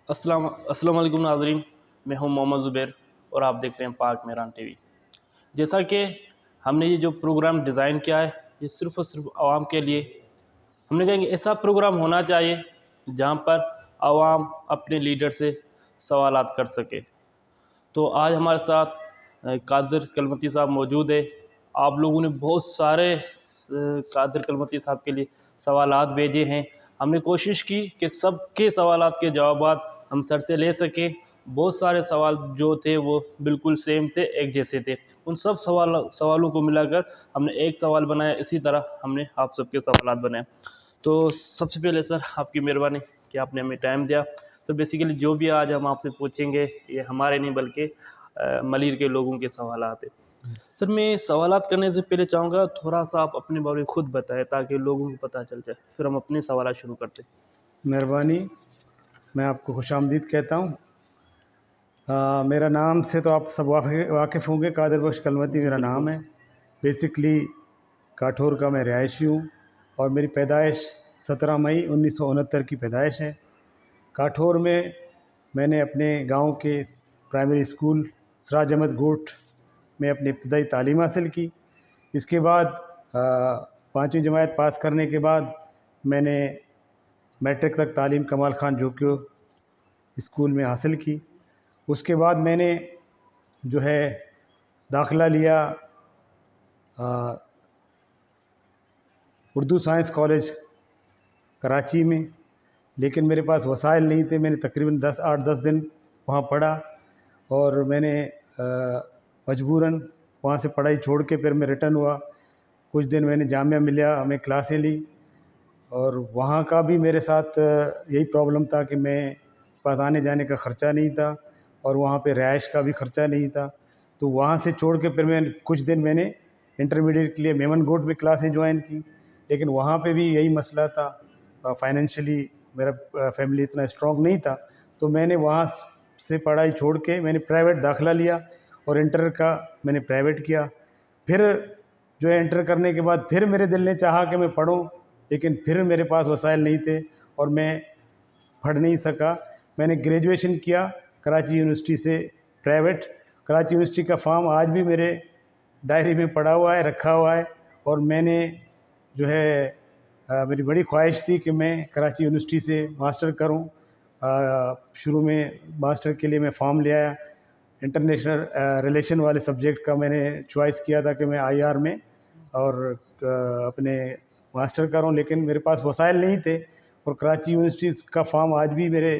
अस्सलाम वालेकुम नाज़रीन, मैं हूं मोहम्मद ज़ुबैर और आप देख रहे हैं पाक मेहरान टीवी। जैसा कि हमने ये जो प्रोग्राम डिज़ाइन किया है, ये सिर्फ़ और सिर्फ आवाम के लिए। हमने कहा कि ऐसा प्रोग्राम होना चाहिए जहां पर आवाम अपने लीडर से सवालात कर सके। तो आज हमारे साथ कादिर कलमती साहब मौजूद है। आप लोगों ने बहुत सारे कादिर कलमती साहब के लिए सवालात भेजे हैं। हमने कोशिश की कि सबके सवालात के जवाबात हम सर से ले सकें। बहुत सारे सवाल जो थे वो बिल्कुल सेम थे, एक जैसे थे। उन सब सवालों को मिलाकर हमने एक सवाल बनाया। इसी तरह हमने आप सबके सवालात बनाए। तो सबसे पहले सर आपकी मेहरबानी कि आपने हमें टाइम दिया। तो बेसिकली जो भी आज हम आपसे पूछेंगे ये हमारे नहीं बल्कि मलिर के लोगों के सवालात हैं। सर मैं सवालात करने से पहले चाहूँगा थोड़ा सा आप अपने बारे में खुद बताएं ताकि लोगों को पता चल जाए, फिर हम अपने सवाल शुरू करते हैं। मेहरबानी। मैं आपको खुशामदीद कहता हूँ। मेरा नाम से तो आप सब वाकिफ़ होंगे। कादिर बख्श कलमती मेरा नाम है। बेसिकली काठौर का मैं रिहायशी हूँ और मेरी पैदाइश 17 मई 1969 की पैदाइश है। काठौर में मैंने अपने गांव के प्राइमरी स्कूल सराज अहमद गोट में अपनी इब्तदाई तालीम हासिल की। इसके बाद 5वीं जमात पास करने के बाद मैंने मैट्रिक तक तालीम कमाल खान जोकियो स्कूल में हासिल की। उसके बाद मैंने जो है दाखिला लिया उर्दू साइंस कॉलेज कराची में, लेकिन मेरे पास वसाइल नहीं थे। मैंने तकरीबन 8-10 दिन वहाँ पढ़ा और मैंने मजबूरन वहाँ से पढ़ाई छोड़ के फिर मैं रिटर्न हुआ। कुछ दिन मैंने जामिया मिलिया में क्लासें ली और वहाँ का भी मेरे साथ यही प्रॉब्लम था कि मैं पास आने जाने का ख़र्चा नहीं था और वहाँ पे रिहाइश का भी ख़र्चा नहीं था। तो वहाँ से छोड़ के फिर मैं कुछ दिन मैंने इंटरमीडिएट के लिए मेमन गोट में क्लासें ज्वाइन की, लेकिन वहाँ पे भी यही मसला था। फाइनेंशियली मेरा फैमिली इतना स्ट्रॉन्ग नहीं था, तो मैंने वहाँ से पढ़ाई छोड़ के मैंने प्राइवेट दाखिला लिया और इंटर का मैंने प्राइवेट किया। फिर जो है इंटर करने के बाद फिर मेरे दिल ने चाहा कि मैं पढूं, लेकिन फिर मेरे पास वसाइल नहीं थे और मैं पढ़ नहीं सका। मैंने ग्रेजुएशन किया कराची यूनिवर्सिटी से प्राइवेट। कराची यूनिवर्सिटी का फॉर्म आज भी मेरे डायरी में पड़ा हुआ है, रखा हुआ है। और मैंने जो है मेरी बड़ी ख्वाहिश थी कि मैं कराची यूनिवर्सिटी से मास्टर करूं। शुरू में मास्टर के लिए मैं फॉर्म ले आया। इंटरनेशनल रिलेशन वाले सब्जेक्ट का मैंने चॉइस किया था कि मैं आईआर में और अपने मास्टर करूं, लेकिन मेरे पास वसाइल नहीं थे। और कराची यूनिवर्सिटी का फॉर्म आज भी मेरे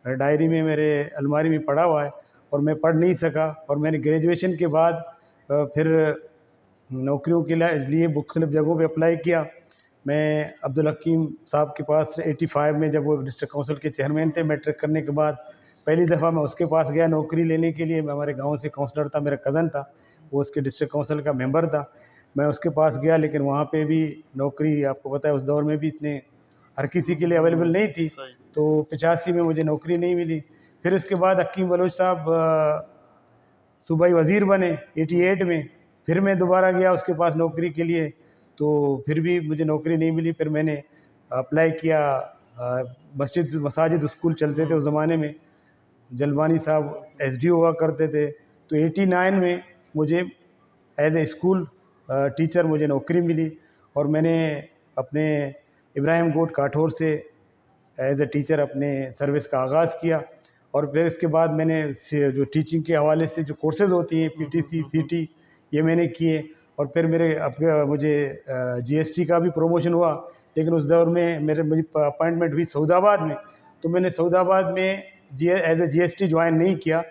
डायरी में, मेरे अलमारी में पड़ा हुआ है और मैं पढ़ नहीं सका। और मैंने ग्रेजुएशन के बाद फिर नौकरियों के लिए मुख्तलिफ़ जगहों पे अप्लाई किया। मैं अब्दुल हकीम साहब के पास 85 में, जब वो डिस्ट्रिक्ट काउंसिल के चेयरमैन थे, मैट्रिक करने के बाद पहली दफ़ा मैं उसके पास गया नौकरी लेने के लिए। मैं हमारे गांव से काउंसलर था, मेरा कज़न था, वो उसके डिस्ट्रिक्ट काउंसिल का मेंबर था। मैं उसके पास गया, लेकिन वहाँ पे भी नौकरी, आपको पता है उस दौर में भी इतने हर किसी के लिए अवेलेबल नहीं थी, तो 85 में मुझे नौकरी नहीं मिली। फिर इसके बाद हकीम बलोच साहब सूबाई वज़ीर बने 88 में। फिर मैं दोबारा गया उसके पास नौकरी के लिए, तो फिर भी मुझे नौकरी नहीं मिली। फिर मैंने अप्लाई किया, मसाजिद स्कूल चलते थे उस ज़माने में, जलवानी साहब एसडीओ हुआ करते थे। तो 89 में मुझे एज ए स्कूल टीचर मुझे नौकरी मिली और मैंने अपने इब्राहिम गोट काठौर से एज ए टीचर अपने सर्विस का आगाज़ किया। और फिर इसके बाद मैंने जो टीचिंग के हवाले से जो कोर्सेज़ होती हैं, पीटीसी, सीटी, ये मैंने किए। और फिर मुझे जीएसटी का भी प्रमोशन हुआ, लेकिन उस दौर में मुझे अपॉइंटमेंट हुई सऊदाबाद में, तो मैंने सऊदाबाद में एज ए जीएसटी ज्वाइन नहीं किया।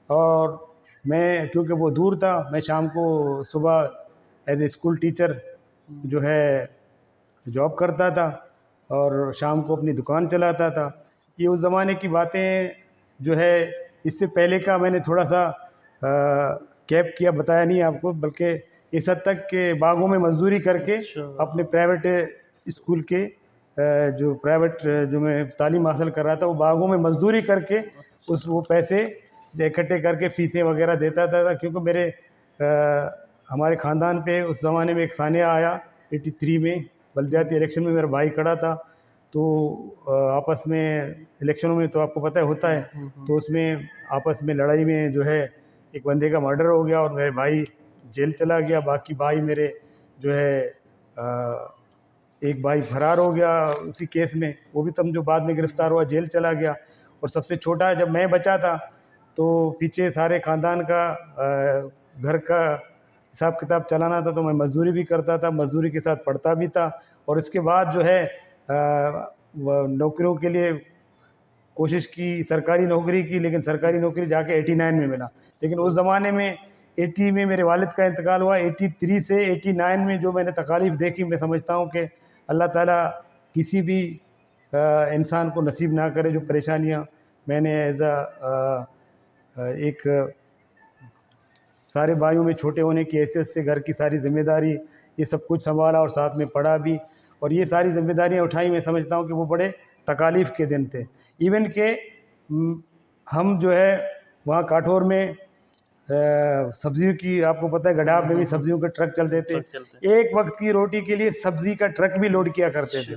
और मैं, क्योंकि वो दूर था, मैं शाम को सुबह एज ए स्कूल टीचर जो है जॉब करता था और शाम को अपनी दुकान चलाता था। ये उस ज़माने की बातें जो है। इससे पहले का मैंने थोड़ा सा कैप किया, बताया नहीं आपको, बल्कि इस हद तक के बागों में मजदूरी करके अपने प्राइवेट स्कूल के जो मैं तालीम हासिल कर रहा था, वो बागों में मजदूरी करके वो पैसे इकट्ठे करके फ़ीसें वगैरह देता था। क्योंकि हमारे ख़ानदान पे उस ज़माने में एक सानिया आया 83 में, बल्दियाती इलेक्शन में मेरा भाई खड़ा था, तो आपस में इलेक्शनों में तो आपको पता है होता है, तो उसमें आपस में लड़ाई में जो है एक बंदे का मर्डर हो गया और मेरे भाई जेल चला गया। बाकी भाई मेरे जो है एक भाई फरार हो गया उसी केस में, वो भी तब जो बाद में गिरफ़्तार हुआ जेल चला गया। और सबसे छोटा जब मैं बचा था तो पीछे सारे ख़ानदान का घर का हिसाब किताब चलाना था, तो मैं मज़दूरी भी करता था, मज़दूरी के साथ पढ़ता भी था। और इसके बाद जो है नौकरियों के लिए कोशिश की, सरकारी नौकरी की, लेकिन सरकारी नौकरी जाके 89 में मिला। लेकिन उस ज़माने में 80 में मेरे वालिद का इंतकाल हुआ। 83 से 89 में जो मैंने तकालीफ़ देखी, मैं समझता हूँ कि अल्लाह ताला किसी भी इंसान को नसीब ना करे जो परेशानियाँ मैंने एक सारे भाइयों में छोटे होने की हैसियत से घर की सारी ज़िम्मेदारी ये सब कुछ संभाला और साथ में पढ़ा भी, और ये सारी ज़िम्मेदारियाँ उठाई। मैं समझता हूँ कि वो बड़े तकालीफ़ के दिन थे। इवन के हम जो है वहाँ काठौर में सब्जियों की, आपको पता है गडाब में भी सब्जियों के ट्रक चलते थे। एक वक्त की रोटी के लिए सब्ज़ी का ट्रक भी लोड किया करते थे,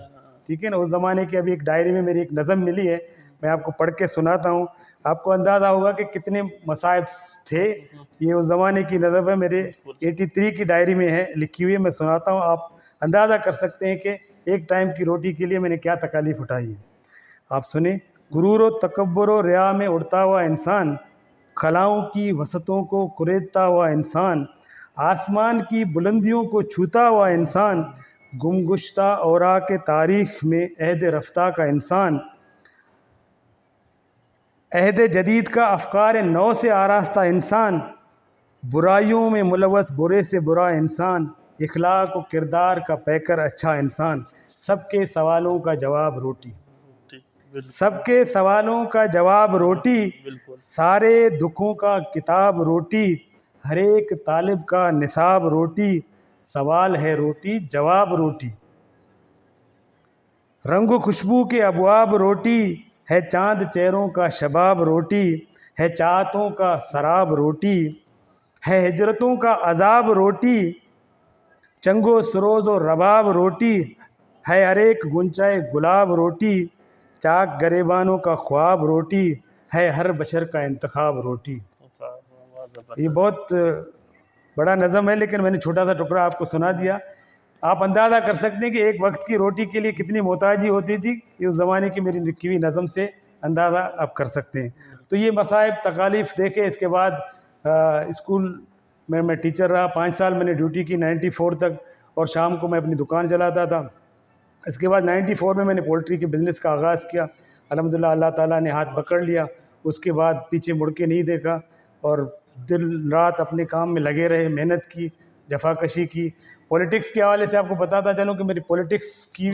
ठीक है ना। उस ज़माने की अभी एक डायरी में मेरी एक नज़म मिली है, मैं आपको पढ़ के सुनाता हूँ, आपको अंदाज़ा होगा कि कितने मसाइब थे। ये उस ज़माने की नज़म है, मेरे 83 की डायरी में है लिखी हुई है, मैं सुनाता हूँ। आप अंदाज़ा कर सकते हैं कि एक टाइम की रोटी के लिए मैंने क्या तकालीफ़ उठाई है। आप सुने। गुरूर व तकब्बुर व रिया में उड़ता हुआ इंसान, खलाओं की वसतों को कुरेदता हुआ इंसान, आसमान की बुलंदियों को छूता हुआ इंसान, गुमगुश्ता औरा के तारीख़ में अहद रफ्ता का इंसान, अहद जदीद का अफ़कार नौ से आरास्ता इंसान, बुराइयों में मुलव्वस बुरे से बुरा इंसान, इखलाक व किरदार का पैकर अच्छा इंसान, सबके सवालों का जवाब रोटी, सबके सवालों का जवाब रोटी, सारे दुखों का किताब रोटी, हर एक तालिब का निसाब रोटी, सवाल है रोटी जवाब रोटी, रंग खुशबू के अबवाब रोटी, है चांद चेहरों का शबाब रोटी, है चाहतों का शराब रोटी, है हिजरतों का अजाब रोटी, चंगो सरोज और रबाब रोटी, है हर एक गुंचाए गुलाब रोटी, चाक गरेबानों का ख्वाब रोटी, है हर बशर का इंतखाब रोटी। ये बहुत बड़ा नज़म है, लेकिन मैंने छोटा सा टुकड़ा आपको सुना दिया। आप अंदाज़ा कर सकते हैं कि एक वक्त की रोटी के लिए कितनी मोहताजी होती थी। ये उस ज़माने की मेरी लिखी हुई नज़म से अंदाज़ा आप कर सकते हैं। तो ये मसाइब तकालीफ़ देखे। इसके बाद स्कूल में मैं टीचर रहा, 5 साल मैंने ड्यूटी की 94 तक, और शाम को मैं अपनी दुकान चलाता था। इसके बाद 94 में मैंने पोल्ट्री के बिज़नेस का आगाज़ किया। अल्हम्दुलिल्लाह अल्लाह ताला ने हाथ पकड़ लिया। उसके बाद पीछे मुड़ के नहीं देखा और दिन रात अपने काम में लगे रहे, मेहनत की, जफाकशी की। पॉलिटिक्स के हवाले से आपको बताता चलूँ कि मेरी पॉलिटिक्स की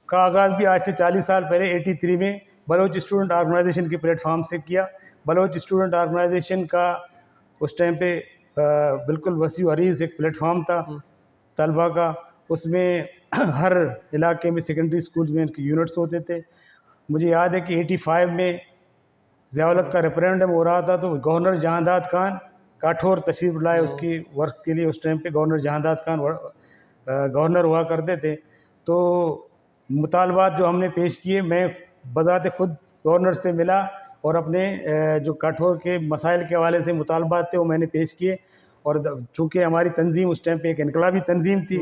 का आगाज़ भी आज से 40 साल पहले 83 में बलोच स्टूडेंट ऑर्गेनाइजेशन के प्लेटफॉर्म से किया। बलोच स्टूडेंट ऑर्गेनाइजेशन का उस टाइम पे बिल्कुल वसी अरीज़ एक प्लेटफॉर्म था तलबा का। उसमें हर इलाके में सेकेंडरी स्कूल में इनके यूनिट्स होते थे। मुझे याद है कि 85 में ज़िया-उल-हक का रेफरेंडम हो रहा था, तो गवर्नर जहांदाद खान काठौर तशरीफ़ लाए उसकी वर्क के लिए। उस टाइम पे गवर्नर जहांदाद खान गवर्नर हुआ करते थे। तो मुतालबात जो हमने पेश किए, मैं बज़ाते ख़ुद गवर्नर से मिला और अपने जो काठौर के मसाइल के हवाले से मुतालबात थे वो मैंने पेश किए। और चूँकि हमारी तंजीम उस टाइम पे एक इनकलाबी तंजीम थी,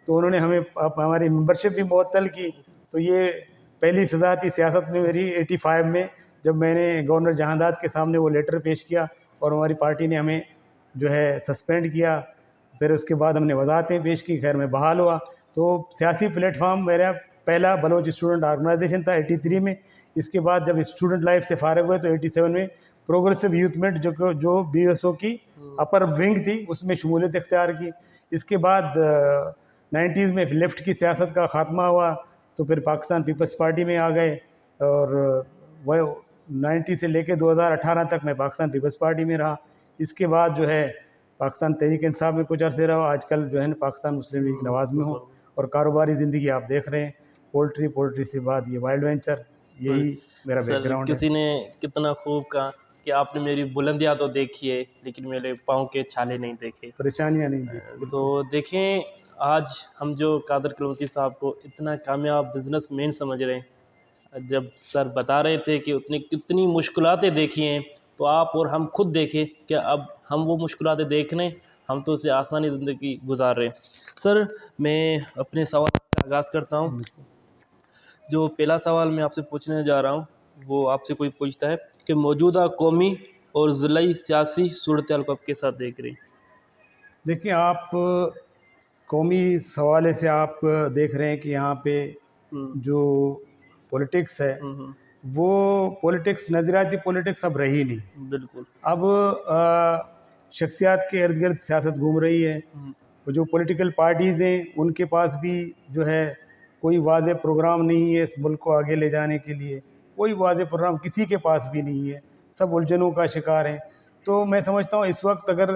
तो उन्होंने हमें हमारी मेंबरशिप भी मुअत्तल की। तो ये पहली सज़ा थी सियासत में मेरी 85 में, जब मैंने गवर्नर जहांदाद के सामने वो लेटर पेश किया और हमारी पार्टी ने हमें जो है सस्पेंड किया। फिर उसके बाद हमने वज़ाहतें पेश की, खैर मैं बहाल हुआ। तो सियासी प्लेटफार्म मेरा पहला बलोच स्टूडेंट ऑर्गेनाइजेशन था 83 में। इसके बाद जब स्टूडेंट लाइफ से फ़ारिग हुए तो 87 में प्रोग्रेसिव यूथ मेंट जो BSO की अपर विंग थी उसमें शमूलियत इख्तियार की। इसके बाद 90s में लेफ़्ट की सियासत का ख़ात्मा हुआ, तो फिर पाकिस्तान पीपल्स पार्टी में आ गए और वह 90 से लेकर 2018 तक मैं पाकिस्तान पीपल्स पार्टी में रहा। इसके बाद जो है पाकिस्तान तहरीक इंसाफ में कुछ अर्से रहा। आजकल जो है ना पाकिस्तान मुस्लिम लीग नवाज़ में हूँ। और कारोबारी ज़िंदगी आप देख रहे हैं, पोल्ट्री से बाद ये वाइल्ड वेंचर, यही मेरा बैकग्राउंड है। किसी ने कितना खूब कहा कि आपने मेरी बुलंदियाँ तो देखी है लेकिन मेरे पाँव के छाले नहीं देखे, परेशानियाँ नहीं देखी। तो देखें आज हम जो कादर किलमती साहब को इतना कामयाब बिजनेसमैन समझ रहे हैं, जब सर बता रहे थे कि उतनी कितनी मुश्किलातें देखी हैं, तो आप और हम खुद देखें कि अब हम वो मुश्किलातें देख रहे हैं, हम तो उससे आसानी ज़िंदगी गुजार रहे हैं। सर, मैं अपने सवाल का आगाज़ करता हूँ। जो पहला सवाल मैं आपसे पूछने जा रहा हूँ वो आपसे कोई पूछता है कि मौजूदा कौमी और ज़िलाई सियासी सूरत हाल को आप के साथ देख रहे हैं? देखिए, आप कौमी हवाले से आप देख रहे हैं कि यहाँ पे हम्म, जो पॉलिटिक्स है हम्म, वो पॉलिटिक्स, नज़रियाती पॉलिटिक्स अब रही नहीं। बिल्कुल। अब शख्सियात के इर्द गिर्द सियासत घूम रही है। हम्म, वो जो पॉलिटिकल पार्टीज़ हैं उनके पास भी जो है कोई वाज़ेह प्रोग्राम नहीं है इस मुल्क को आगे ले जाने के लिए। कोई वाज़ेह प्रोग्राम किसी के पास भी नहीं है, सब उलझनों का शिकार हैं। तो मैं समझता हूँ इस वक्त अगर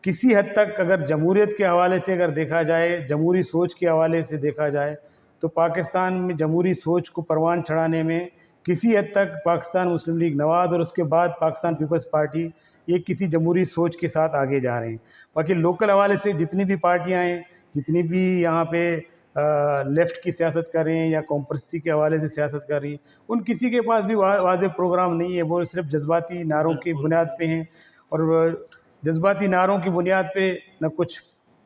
किसी हद तक अगर जमहूरियत के हवाले से अगर देखा जाए, जमहूरी सोच के हवाले से देखा जाए, तो पाकिस्तान में जमहूरी सोच को परवान चढ़ाने में किसी हद तक पाकिस्तान मुस्लिम लीग नवाज़ और उसके बाद पाकिस्तान पीपल्स पार्टी ये किसी जमहूरी सोच के साथ आगे जा रहे हैं। बाकी लोकल हवाले से जितनी भी पार्टियां हैं, जितनी भी यहाँ पे लेफ़्ट की सियासत कर रहे हैं या कॉम्प्रस्ती के हवाले से सियासत कर रही हैं, उन किसी के पास भी वाज़ेह प्रोग्राम नहीं है। वो सिर्फ जज्बाती नारों की बिल्कुल। बुनियाद पे हैं और जज्बाती नारों की बुनियाद पे न कुछ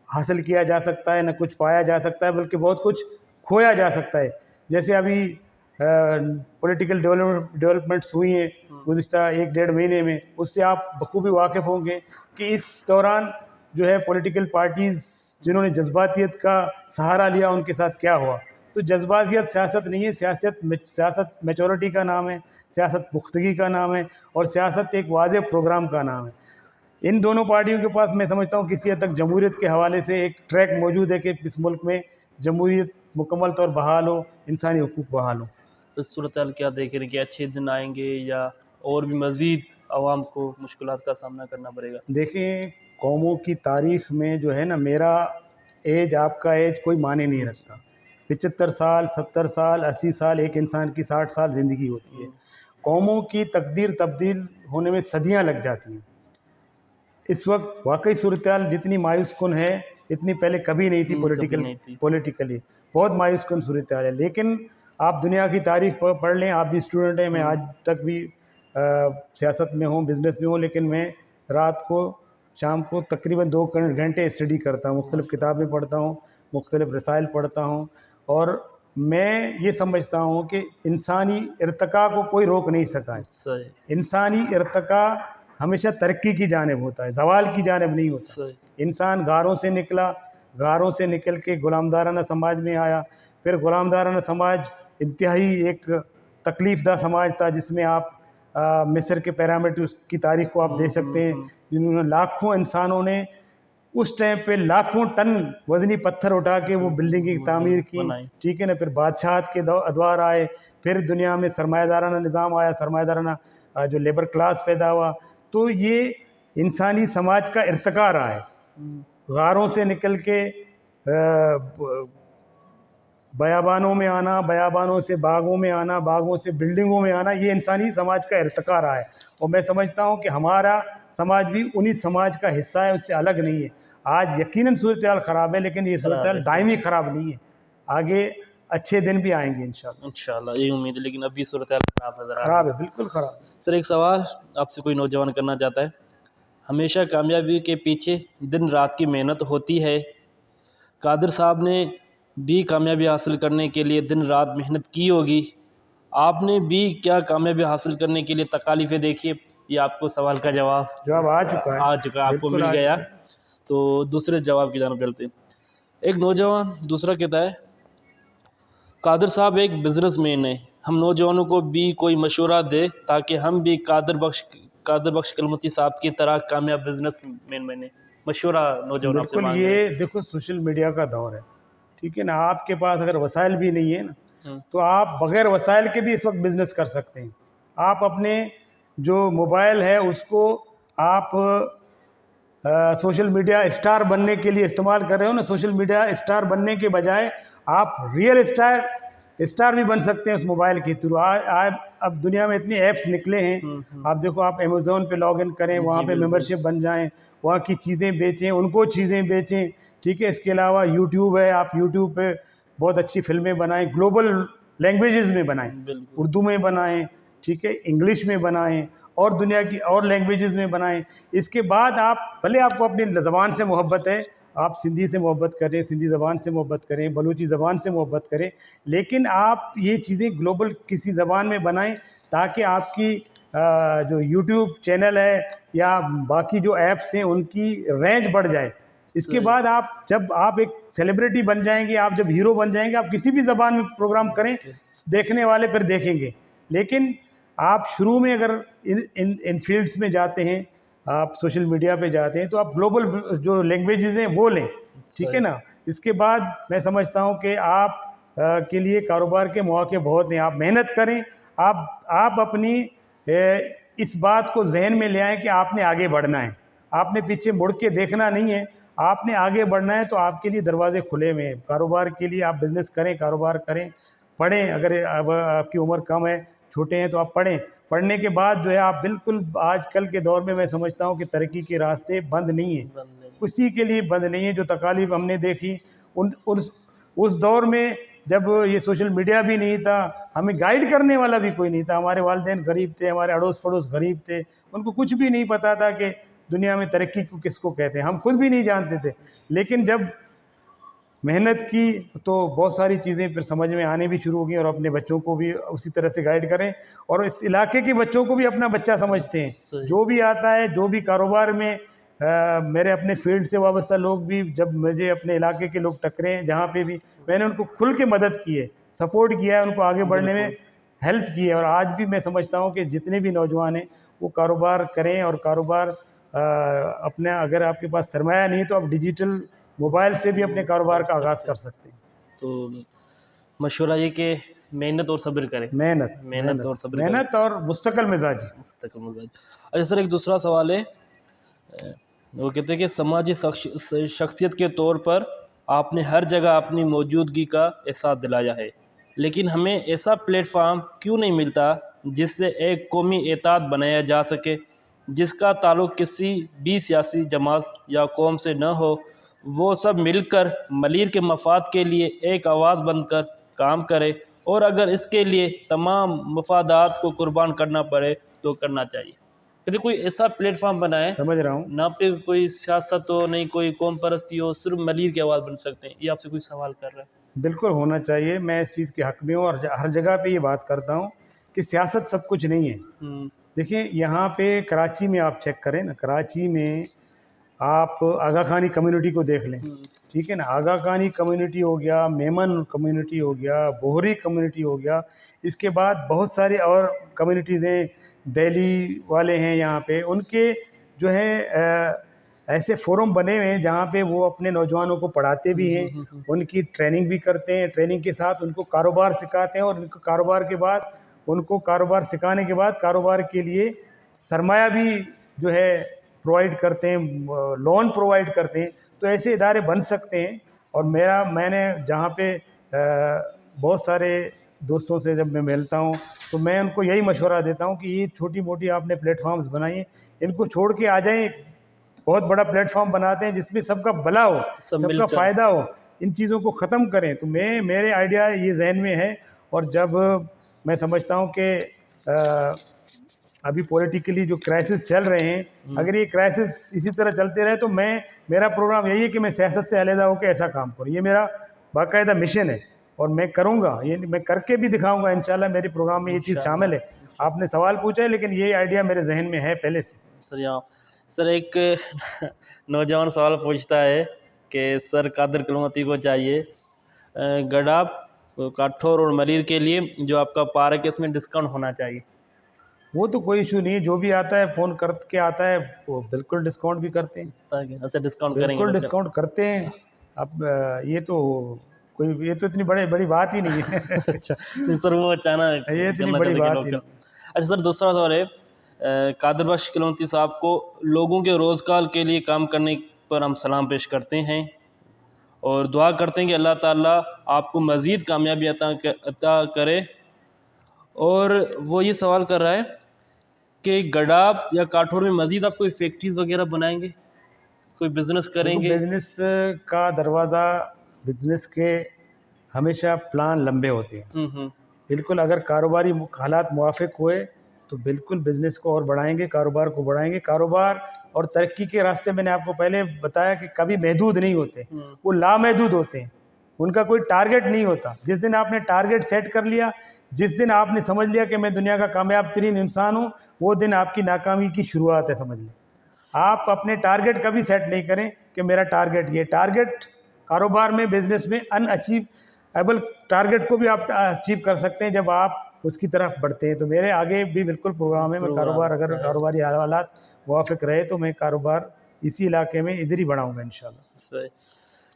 हासिल किया जा सकता है, न कुछ पाया जा सकता है, बल्कि बहुत कुछ खोया जा सकता है। जैसे अभी पॉलिटिकल डेवलपमेंट्स हुई हैं गुज़िश्ता 1-1.5 महीने में, उससे आप बखूबी वाकिफ़ होंगे कि इस दौरान जो है पॉलिटिकल पार्टीज़ जिन्होंने जज्बातियत का सहारा लिया उनके साथ क्या हुआ। तो जज्बातियत सियासत नहीं है, सियासत मैच्योरिटी का नाम है, सियासत पुख्तगी का नाम है और सियासत एक वाज़ेह प्रोग्राम का नाम है। इन दोनों पार्टियों के पास मैं समझता हूँ किसी हद तक जमहूरियत के हवाले से एक ट्रैक मौजूद है कि इस मुल्क में जमहूरियत मुकम्मल तौर बहाल हो, इंसानी हुकूक बहाल हो। तो सूरत हाल क्या देख रहे हैं कि अच्छे दिन आएंगे या और भी मज़ीद आवाम को मुश्किलात का सामना करना पड़ेगा? देखें, कौमों की तारीख़ में जो है ना, मेरा एज आपका एज कोई माने नहीं रखता। 75 साल, 70 साल, 80 साल, एक इंसान की 60 साल ज़िंदगी होती है। कौमों की तकदीर तब्दील होने में सदियां लग जाती हैं। इस वक्त वाकई सूरत हाल जितनी मायूस कुन है, इतनी पहले कभी नहीं थी। कभी नहीं थी। पॉलिटिकली बहुत मायूस कुन सूरत हाल है। लेकिन आप दुनिया की तारीख पढ़ लें, आप भी स्टूडेंट हैं, मैं आज तक भी सियासत में हूँ, बिज़नेस में हूँ, लेकिन मैं रात को शाम को तकरीबन 2 घंटे स्टडी करता हूँ, मुख्तलिफ़ किताबें पढ़ता हूँ, मुख्तलिफ़ रसाइल पढ़ता हूँ और मैं ये समझता हूँ कि इंसानी इर्तिका को कोई रोक नहीं सका है। सही। इंसानी इर्तिका हमेशा तरक्की की जानिब होता है, ज़वाल की जानिब नहीं होता। सही। इंसान गारों से निकला, गारों से निकल के गुलामदाराना समाज में आया। फिर गुलामदाराना समाज इंतहाई एक तकलीफ़दा समाज था जिसमें आप मिस्र के पिरामिड की तारीख़ को आप दे सकते हैं, जिन्होंने लाखों इंसानों ने उस टाइम पे लाखों टन वज़नी पत्थर उठा के वो बिल्डिंग की तामीर की, बनाई। ठीक है ना। फिर बादशाहत के अदवार आए, फिर दुनिया में सरमायादाराना निज़ाम आया, सरमायादाराना जो लेबर क्लास पैदा हुआ। तो ये इंसानी समाज का इर्तिका रहा है। गारों से निकल के बयाबानों में आना, बयाबानों से बागों में आना, बागों से बिल्डिंगों में आना, ये इंसानी समाज का इर्तिका रहा है। और मैं समझता हूँ कि हमारा समाज भी उन्हीं समाज का हिस्सा है, उससे अलग नहीं है। आज यकीनन सूरत हाल ख़राब है, लेकिन ये सूरत हाल दायमी ख़राब नहीं है। आगे अच्छे दिन भी आएंगे इंशाल्लाह। इंशाल्लाह, यही उम्मीद है, लेकिन अभी सूरत हाल ख़राब नज़र आ रही ख़राब है, बिल्कुल ख़राब है। सर, एक सवाल आपसे कोई नौजवान करना चाहता है। हमेशा कामयाबी के पीछे दिन रात की मेहनत होती है। कादिर साहब ने भी कामयाबी हासिल करने के लिए दिन रात मेहनत की होगी। आपने भी क्या कामयाबी हासिल करने के लिए तकालीफ़ें देखी? ये आपको सवाल का जवाब आ चुका है, आ चुका, आपको बिल्कुल मिल आ गया। चुका है। तो दूसरे जवाब की जानब चलते हैं। एक नौजवान दूसरा कहता है, कादिर साहब एक बिजनेसमैन है, हम नौजवानों को भी कोई मशवरा दे ताकि हम भी कादिर बख्श किलमती साहब की तरह कामयाब बिजनेसमैन बने। मशवरा नौजवानों से बिल्कुल, मांग रहे ये देखो सोशल मीडिया का दौर है, ठीक है ना। आपके पास अगर वसाइल भी नहीं है ना, हैं। तो आप बग़ैर वसाइल के भी इस वक्त बिज़नेस कर सकते हैं। आप अपने जो मोबाइल है उसको आप सोशल मीडिया स्टार बनने के लिए इस्तेमाल कर रहे हो ना। सोशल मीडिया स्टार बनने के बजाय आप रियल स्टार स्टार भी बन सकते हैं उस मोबाइल के थ्रू। अब दुनिया में इतने ऐप्स निकले हैं, आप देखो, आप अमेज़ोन पे लॉगिन करें, वहाँ पे मेंबरशिप बन जाएं, वहाँ की चीज़ें बेचें, उनको चीज़ें बेचें, ठीक है। इसके अलावा यूट्यूब है, आप यूट्यूब पे बहुत अच्छी फिल्में बनाएं, ग्लोबल लैंग्वेजेस में बनाएं, उर्दू में बनाएं, ठीक है, इंग्लिश में बनाएं, और दुनिया की और लैंग्वेजेस में बनाएं। इसके बाद आप भले आपको अपनी ज़बान से मोहब्बत है, आप सिंधी से मोहब्बत करें, सिंधी ज़बान से मोहब्बत करें, बलूची ज़बान से मोहब्बत करें, लेकिन आप ये चीज़ें ग्लोबल किसी ज़बान में बनाएं, ताकि आपकी जो यूट्यूब चैनल है या बाकी जो ऐप्स हैं उनकी रेंज बढ़ जाए। इसके बाद आप जब आप एक सेलिब्रिटी बन जाएंगे, आप जब हीरो बन जाएंगे, आप किसी भी ज़बान में प्रोग्राम करें, देखने वाले फिर देखेंगे। लेकिन आप शुरू में अगर इन फील्ड्स में जाते हैं, आप सोशल मीडिया पे जाते हैं, तो आप ग्लोबल जो लैंग्वेजेस हैं वो लें, ठीक है ना। इसके बाद मैं समझता हूँ कि आप के लिए कारोबार के मौके बहुत हैं। आप मेहनत करें, आप अपनी इस बात को जहन में ले आएँ कि आपने आगे बढ़ना है, आपने पीछे मुड़ के देखना नहीं है, आपने आगे बढ़ना है। तो आपके लिए दरवाजे खुले हुए हैं कारोबार के लिए। आप बिज़नेस करें, कारोबार करें, पढ़ें, अगर अब आपकी उम्र कम है, छोटे हैं, तो आप पढ़ें। पढ़ने के बाद जो है आप बिल्कुल, आजकल के दौर में मैं समझता हूँ कि तरक्की के रास्ते बंद नहीं हैं, किसी के लिए बंद नहीं है। जो तकालीफ हमने देखी उस दौर में, जब ये सोशल मीडिया भी नहीं था, हमें गाइड करने वाला भी कोई नहीं था, हमारे वालिदैन गरीब थे, हमारे अड़ोस पड़ोस गरीब थे, उनको कुछ भी नहीं पता था कि दुनिया में तरक्की को किसको कहते हैं, हम खुद भी नहीं जानते थे। लेकिन जब मेहनत की तो बहुत सारी चीज़ें फिर समझ में आने भी शुरू हो गई, और अपने बच्चों को भी उसी तरह से गाइड करें, और इस इलाके के बच्चों को भी अपना बच्चा समझते हैं। जो भी आता है, जो भी कारोबार में मेरे अपने फील्ड से वाबस्ता लोग भी, जब मुझे अपने इलाके के लोग टकरे हैं, जहाँ पे भी मैंने उनको खुल के मदद की है, सपोर्ट किया है, उनको आगे बढ़ने में हेल्प की है। और आज भी मैं समझता हूँ कि जितने भी नौजवान हैं वो कारोबार करें, और कारोबार अपना, अगर आपके पास सरमाया नहीं तो आप डिजिटल मोबाइल से भी अपने कारोबार का आगाज़ कर सकते हैं। तो मशवरा ये कि मेहनत और सब्र करें। मेहनत और सब्र मेहनत और मुस्तकिल मिजाजी। अच्छा सर, एक दूसरा सवाल है, वो कहते हैं कि समाजी शख्सियत के तौर पर आपने हर जगह अपनी मौजूदगी का एहसास दिलाया है, लेकिन हमें ऐसा प्लेटफार्म क्यों नहीं मिलता जिससे एक कौमी एतमाद बनाया जा सके, जिसका ताल्लुक़ किसी भी सियासी जमात या कौम से न हो, वो सब मिलकर मलीर के मफाद के लिए एक आवाज़ बनकर काम करे, और अगर इसके लिए तमाम मफादात को कुर्बान करना पड़े तो करना चाहिए। यदि कोई ऐसा प्लेटफार्म बनाए, समझ रहा हूँ, ना पे कोई सियासत हो, नहीं कोई कौम परस्ती हो, सिर्फ मलीर की आवाज़ बन सकते हैं। ये आपसे कोई सवाल कर रहा है? बिल्कुल होना चाहिए। मैं इस चीज़ के हक़ में हूँ, और हर जगह पे ये बात करता हूँ कि सियासत सब कुछ नहीं है। देखिए, यहाँ पे कराची में आप चेक करें ना, कराची में आप आगा खानी कम्युनिटी को देख लें, ठीक है ना। आगा खानी कम्युनिटी हो गया, मेमन कम्युनिटी हो गया, बोहरी कम्युनिटी हो गया, इसके बाद बहुत सारी और कम्युनिटीज़ हैं, दिल्ली वाले हैं यहाँ पे, उनके जो है ऐसे फोरम बने हुए हैं जहाँ पे वो अपने नौजवानों को पढ़ाते भी हैं, उनकी ट्रेनिंग भी करते हैं, ट्रेनिंग के साथ उनको कारोबार सिखाते हैं, और उनको कारोबार के बाद, उनको कारोबार सिखाने के बाद कारोबार के लिए सरमाया भी जो है प्रोवाइड करते हैं, लोन प्रोवाइड करते हैं। तो ऐसे इदारे बन सकते हैं। और मैंने जहाँ पे बहुत सारे दोस्तों से जब मैं मिलता हूँ, तो मैं उनको यही मशवरा देता हूँ कि ये छोटी मोटी आपने प्लेटफॉर्म्स बनाइए, इनको छोड़ के आ जाएं, बहुत बड़ा प्लेटफॉर्म बनाते हैं जिसमें सबका भला हो, सबका फ़ायदा हो, इन चीज़ों को ख़त्म करें। तो मेरे आइडिया ये जहन में है। और जब मैं समझता हूँ कि अभी पॉलिटिकली जो क्राइसिस चल रहे हैं, अगर ये क्राइसिस इसी तरह चलते रहे, तो मेरा प्रोग्राम यही है कि मैं सियासत से अलहदा होकर ऐसा काम करूँ। ये मेरा बाकायदा मिशन है, और मैं करूँगा, ये मैं करके भी दिखाऊँगा इंशाल्लाह। मेरे प्रोग्राम में ये चीज़ शामिल है। आपने सवाल पूछा है, लेकिन ये आइडिया मेरे जहन में है पहले से। सर एक नौजवान सवाल पूछता है कि सर कादर कलमती को चाहिए गडाब, काठौर और मलीर के लिए जो आपका पार्क है इसमें डिस्काउंट होना चाहिए। वो तो कोई इशू नहीं है, जो भी आता है फ़ोन करके आता है वो बिल्कुल डिस्काउंट भी करते हैं। अच्छा, डिस्काउंट करेंगे? बिल्कुल डिस्काउंट करते हैं। अब ये तो इतनी बड़ी बात ही नहीं है। अच्छा सर, वो अचानक ये इतनी बड़ी बात ही नहीं। अच्छा सर, दूसरा सवाल है, कादर बख्श कलमती साहब को लोगों के रोज़गार के लिए काम करने पर हम सलाम पेश करते हैं, और दुआ करते हैं कि अल्लाह ताला आपको मज़ीद कामयाबी अता करे। और वो ये सवाल कर रहा है कि गडाब या काठौर में मज़ीद आप कोई फैक्ट्रीज़ वगैरह बनाएंगे, कोई बिज़नेस देखो, करेंगे? बिजनेस का दरवाज़ा, बिजनेस के हमेशा प्लान लंबे होते हैं। हम्म। बिल्कुल, अगर कारोबारी हालात मुवाफ़िक हुए तो बिल्कुल बिज़नेस को और बढ़ाएंगे, कारोबार को बढ़ाएंगे। कारोबार और तरक्की के रास्ते मैंने आपको पहले बताया कि कभी महदूद नहीं होते, वो लामहदूद होते हैं। उनका कोई टारगेट नहीं होता। जिस दिन आपने टारगेट सेट कर लिया, जिस दिन आपने समझ लिया कि मैं दुनिया का कामयाब तरीन इंसान हूँ, वो दिन आपकी नाकामी की शुरुआत है, समझ लें। आप अपने टारगेट कभी सेट नहीं करें कि मेरा टारगेट ये। टारगेट कारोबार में, बिजनेस में अनअचीवेबल टारगेट को भी आप अचीव कर सकते हैं जब आप उसकी तरफ बढ़ते हैं। तो मेरे आगे भी बिल्कुल प्रोग्राम है। मैं कारोबार, अगर कारोबारी हालात मुवाफिक रहे तो मैं कारोबार इसी इलाके में इधर ही बढ़ाऊँगा इंशाल्लाह।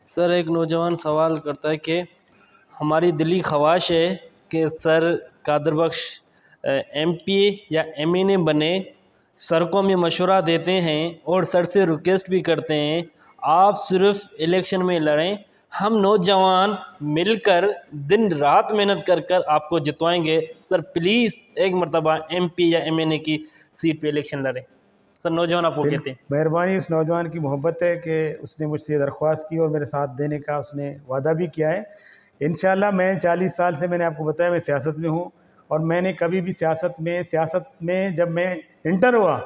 सर, एक नौजवान सवाल करता है कि हमारी दिली ख्वाहिश है कि सर कादर बख्श MP या MNA बने, सड़कों में मशवरा देते हैं और सर से रिक्वेस्ट भी करते हैं आप सिर्फ इलेक्शन में लड़ें, हम नौजवान मिलकर दिन रात मेहनत कर कर आपको जितवाएंगे। सर प्लीज़ एक मरतबा MP या MNA की सीट पे इलेक्शन लड़ें। सर नौजवान आपको कहते हैं। मेहरबानी, उस नौजवान की मोहब्बत है कि उसने मुझसे दरख्वास्त की और मेरे साथ देने का उसने वादा भी किया है। इंशाल्लाह मैं 40 साल से, मैंने आपको बताया, मैं सियासत में हूँ और मैंने कभी भी सियासत में जब मैं इंटर हुआ,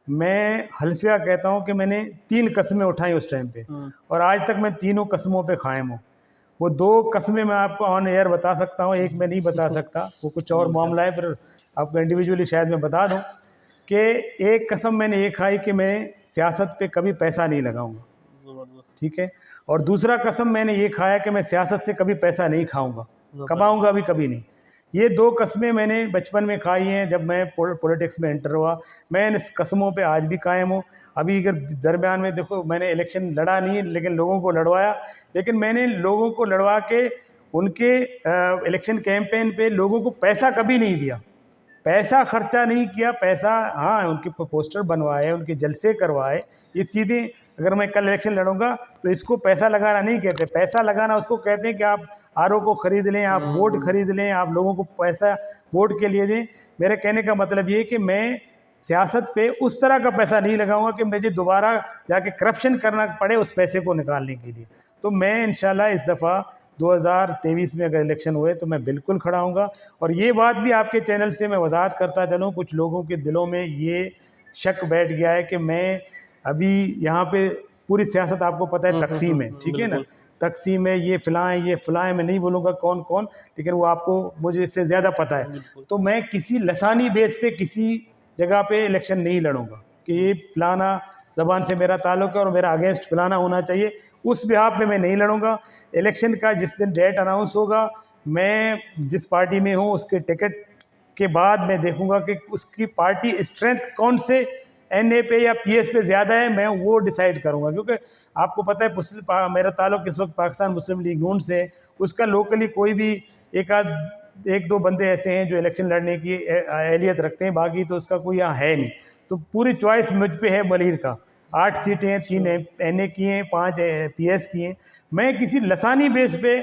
मैं हल्फिया कहता हूँ कि मैंने 3 कस्में उठाई उस टाइम पे, और आज तक मैं तीनों कस्मों पे कायम हूँ। वो 2 कस्में मैं आपको ऑन एयर बता सकता हूँ, एक मैं नहीं बता सकता, वो कुछ और मामला है, फिर आपको इंडिविजुअली शायद मैं बता दूँ कि एक कसम मैंने ये खाई कि मैं सियासत पे कभी पैसा नहीं लगाऊंगा, ठीक है। और दूसरा कसम मैंने ये खाया कि मैं सियासत से कभी पैसा नहीं खाऊंगा, कमाऊंगा भी कभी नहीं। ये 2 कस्में मैंने बचपन में खाई हैं जब मैं पॉलिटिक्स में एंटर हुआ। मैं इन कस्मों पे आज भी कायम हूँ। अभी अगर दरमियान में देखो, मैंने इलेक्शन लड़ा नहीं लेकिन लोगों को लड़वाया, लेकिन मैंने लोगों को लड़वा के उनके इलेक्शन कैंपेन पे लोगों को पैसा कभी नहीं दिया, पैसा खर्चा नहीं किया। पैसा, हाँ, उनके पोस्टर बनवाए, उनके जलसे करवाए, ये चीज़ें। अगर मैं कल इलेक्शन लड़ूंगा तो इसको पैसा लगाना नहीं कहते। पैसा लगाना उसको कहते हैं कि आप RO को ख़रीद लें, आप वोट खरीद लें, आप लोगों को पैसा वोट के लिए दें। मेरे कहने का मतलब ये है कि मैं सियासत पे उस तरह का पैसा नहीं लगाऊंगा कि मुझे दोबारा जाके करप्शन करना पड़े उस पैसे को निकालने के लिए। तो मैं इंशाल्लाह इस दफ़ा 2023 में अगर इलेक्शन हुए तो मैं बिल्कुल खड़ा हूँगा। और ये बात भी आपके चैनल से मैं वजाहत करता चलूँ, कुछ लोगों के दिलों में ये शक बैठ गया है कि मैं अभी यहाँ पे, पूरी सियासत आपको पता है तकसीम है, ठीक है ना, तकसीम है, ये फ़लाँ है, मैं नहीं बोलूँगा कौन कौन, लेकिन वो आपको मुझे इससे ज़्यादा पता है। तो मैं किसी लसानी बेस पे किसी जगह पे इलेक्शन नहीं लड़ूंगा कि ये फलाना ज़बान से मेरा ताल्लुक़ है और मेरा अगेंस्ट फलाना होना चाहिए, उस बिहाफ पे मैं नहीं लड़ूंगा। इलेक्शन का जिस दिन डेट अनाउंस होगा, मैं जिस पार्टी में हूँ उसके टिकट के बाद मैं देखूंगा कि उसकी पार्टी स्ट्रेंथ कौन से NA पे या PS पे ज़्यादा है, मैं वो डिसाइड करूंगा। क्योंकि आपको पता है मेरा ताल्लुक़ इस वक्त पाकिस्तान मुस्लिम लीग नून से, उसका लोकली कोई भी एक दो बंदे ऐसे हैं जो इलेक्शन लड़ने की अहलियत रखते हैं, बाकी तो उसका कोई यहाँ है नहीं। तो पूरी चॉइस मुझ पे है मलिर का। 8 सीटें हैं, 3 NA की हैं, 5 PS की हैं। मैं किसी लसानी बेस पे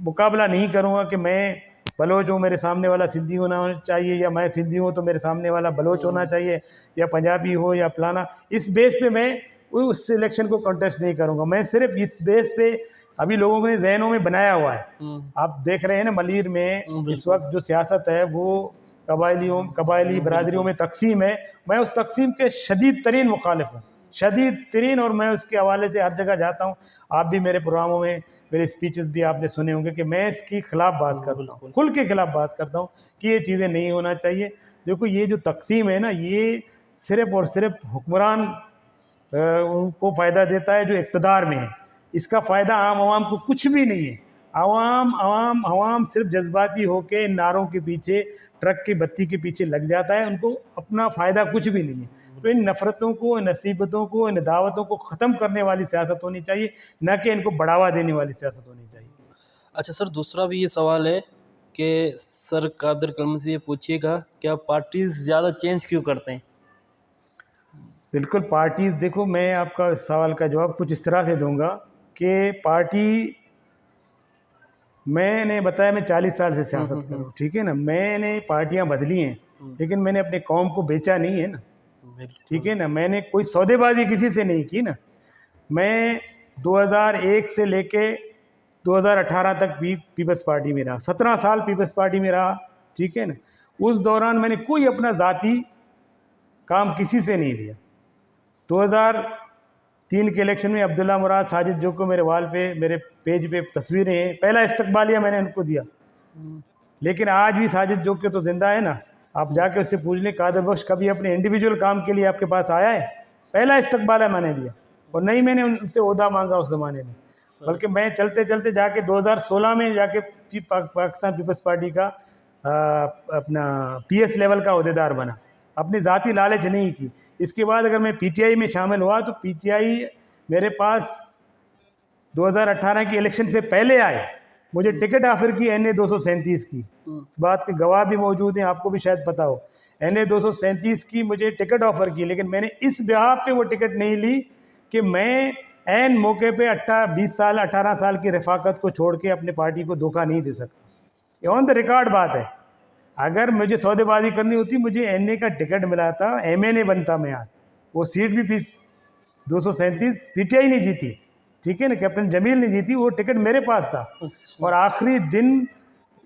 मुकाबला नहीं करूँगा कि मैं बलोच हूँ, मेरे सामने वाला सिंधी होना चाहिए, या मैं सिंधी हूँ तो मेरे सामने वाला बलोच होना चाहिए, या पंजाबी हो या फलाना। इस बेस पे मैं उस इलेक्शन को कंटेस्ट नहीं करूँगा। मैं सिर्फ इस बेस पे अभी लोगों ने जहनों में बनाया हुआ है। आप देख रहे हैं ना, मलिर में इस वक्त जो सियासत है वो कबायली बरादरियों में तकसीम है। मैं उस तकसीम के शदीद तरीन मुखालिफ हूँ, शदीद तरीन, और मैं उसके हवाले से हर जगह जाता हूँ। आप भी मेरे प्रोग्रामों में, मेरे स्पीचेस भी आपने सुने होंगे कि मैं इसकी खिलाफ बात करता हूँ, खुल के खिलाफ बात करता हूँ कि ये चीज़ें नहीं होना चाहिए। देखो, ये जो तकसीम है ना, ये सिर्फ़ और सिर्फ हुक्मरान उनको फ़ायदा देता है जो इक़्तिदार में है। इसका फ़ायदा आवाम को कुछ भी नहीं है। आवाम सिर्फ जज्बाती होके नारों के पीछे, ट्रक की बत्ती के पीछे लग जाता है, उनको अपना फ़ायदा कुछ भी नहीं है। तो इन नफ़रतों को, इन नसीबतों को, इन दावतों को ख़त्म करने वाली सियासत होनी चाहिए, न कि इनको बढ़ावा देने वाली सियासत होनी चाहिए। अच्छा सर, दूसरा भी ये सवाल है कि सर कादर कलम से ये पूछिएगा कि आप पार्टीज़ ज़्यादा चेंज क्यों करते हैं? बिल्कुल, पार्टीज़, देखो मैं आपका सवाल का जवाब कुछ इस तरह से दूंगा कि पार्टी, मैंने बताया मैं 40 साल से सियासत कर रहा हूँ, ठीक है ना। मैंने पार्टियां बदली हैं, लेकिन मैंने अपने कौम को बेचा नहीं है ना, ठीक है ना। मैंने कोई सौदेबाजी किसी से नहीं की ना। मैं 2001 से लेके 2018 तक भी पीपल्स पार्टी में रहा, 17 साल पीपल्स पार्टी में रहा, ठीक है ना। उस दौरान मैंने कोई अपना ज़ाती काम किसी से नहीं लिया। 2003 के इलेक्शन में अब्दुल्ला मुराद, साजिद जो को मेरे वाल पे, मेरे पेज पे तस्वीरें हैं, पहला इस्तकबालिया मैंने उनको दिया। लेकिन आज भी साजिद जो के तो जिंदा है ना, आप जाके उससे पूछ लें कादर बख्श कभी अपने इंडिविजुअल काम के लिए आपके पास आया है? पहला इस्तकबालिया मैंने दिया, और नहीं मैंने उनसे ओहदा मांगा उस ज़माने में, बल्कि मैं चलते चलते जाके 2016 में जाके पाकिस्तान पीपल्स पार्टी का अपना PS लेवल का अहदेदार बना, अपनी ज़ाती लालच नहीं की। इसके बाद अगर मैं PTI में शामिल हुआ तो PTI मेरे पास 2018 की इलेक्शन से पहले आए, मुझे टिकट ऑफर की NA 237 की। इस बात के गवाह भी मौजूद हैं, आपको भी शायद पता हो। NA 237 की मुझे टिकट ऑफर की, लेकिन मैंने इस ब्याह पे वो टिकट नहीं ली कि मैं एन मौके पे 18 साल की रफाकत को छोड़ के अपने पार्टी को धोखा नहीं दे सकता। ये ऑन द रिकॉर्ड बात है। अगर मुझे सौदेबाजी करनी होती, मुझे NA का टिकट मिला था, MNA बनता मैं आज। वो सीट भी 237 PTI ने जीती, ठीक है ना, कैप्टन जमील ने जीती, वो टिकट मेरे पास था। और आखिरी दिन,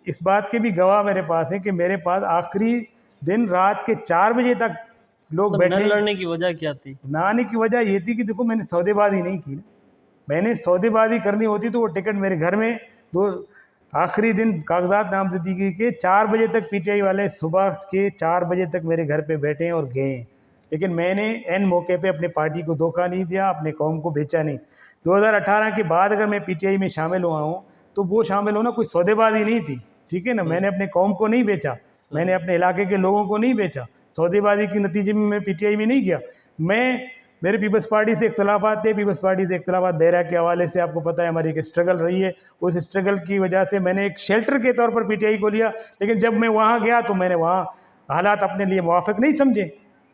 इस बात के भी गवाह मेरे पास है कि मेरे पास आखिरी दिन रात के 4 बजे तक लोग बैठे। न लड़ने की वजह क्या थी? ना आने की वजह ये थी कि देखो मैंने सौदेबाजी नहीं की ना। मैंने सौदेबाजी करनी होती तो वो टिकट मेरे घर में आखिरी दिन कागजात नामजदगी के 4 बजे तक PTI वाले सुबह के 4 बजे तक मेरे घर पे बैठे और गए। लेकिन मैंने एन मौके पे अपने पार्टी को धोखा नहीं दिया, अपने कौम को बेचा नहीं। 2018 के बाद अगर मैं PTI में शामिल हुआ हूँ तो वो शामिल होना कोई सौदेबाजी नहीं थी, ठीक है ना। मैंने अपने कौम को नहीं बेचा, मैंने अपने इलाके के लोगों को नहीं बेचा, सौदेबाजी के नतीजे में मैं PTI में नहीं गया। मेरे पीपल्स पार्टी से इख्तलाफात थे, पीपल्स पार्टी से इख्तलाफात बेरा के हवाले से आपको पता है हमारी एक स्ट्रगल रही है। उस स्ट्रगल की वजह से मैंने एक शेल्टर के तौर पर PTI को लिया, लेकिन जब मैं वहाँ गया तो मैंने वहाँ हालात अपने लिए मुवाफिक नहीं समझे,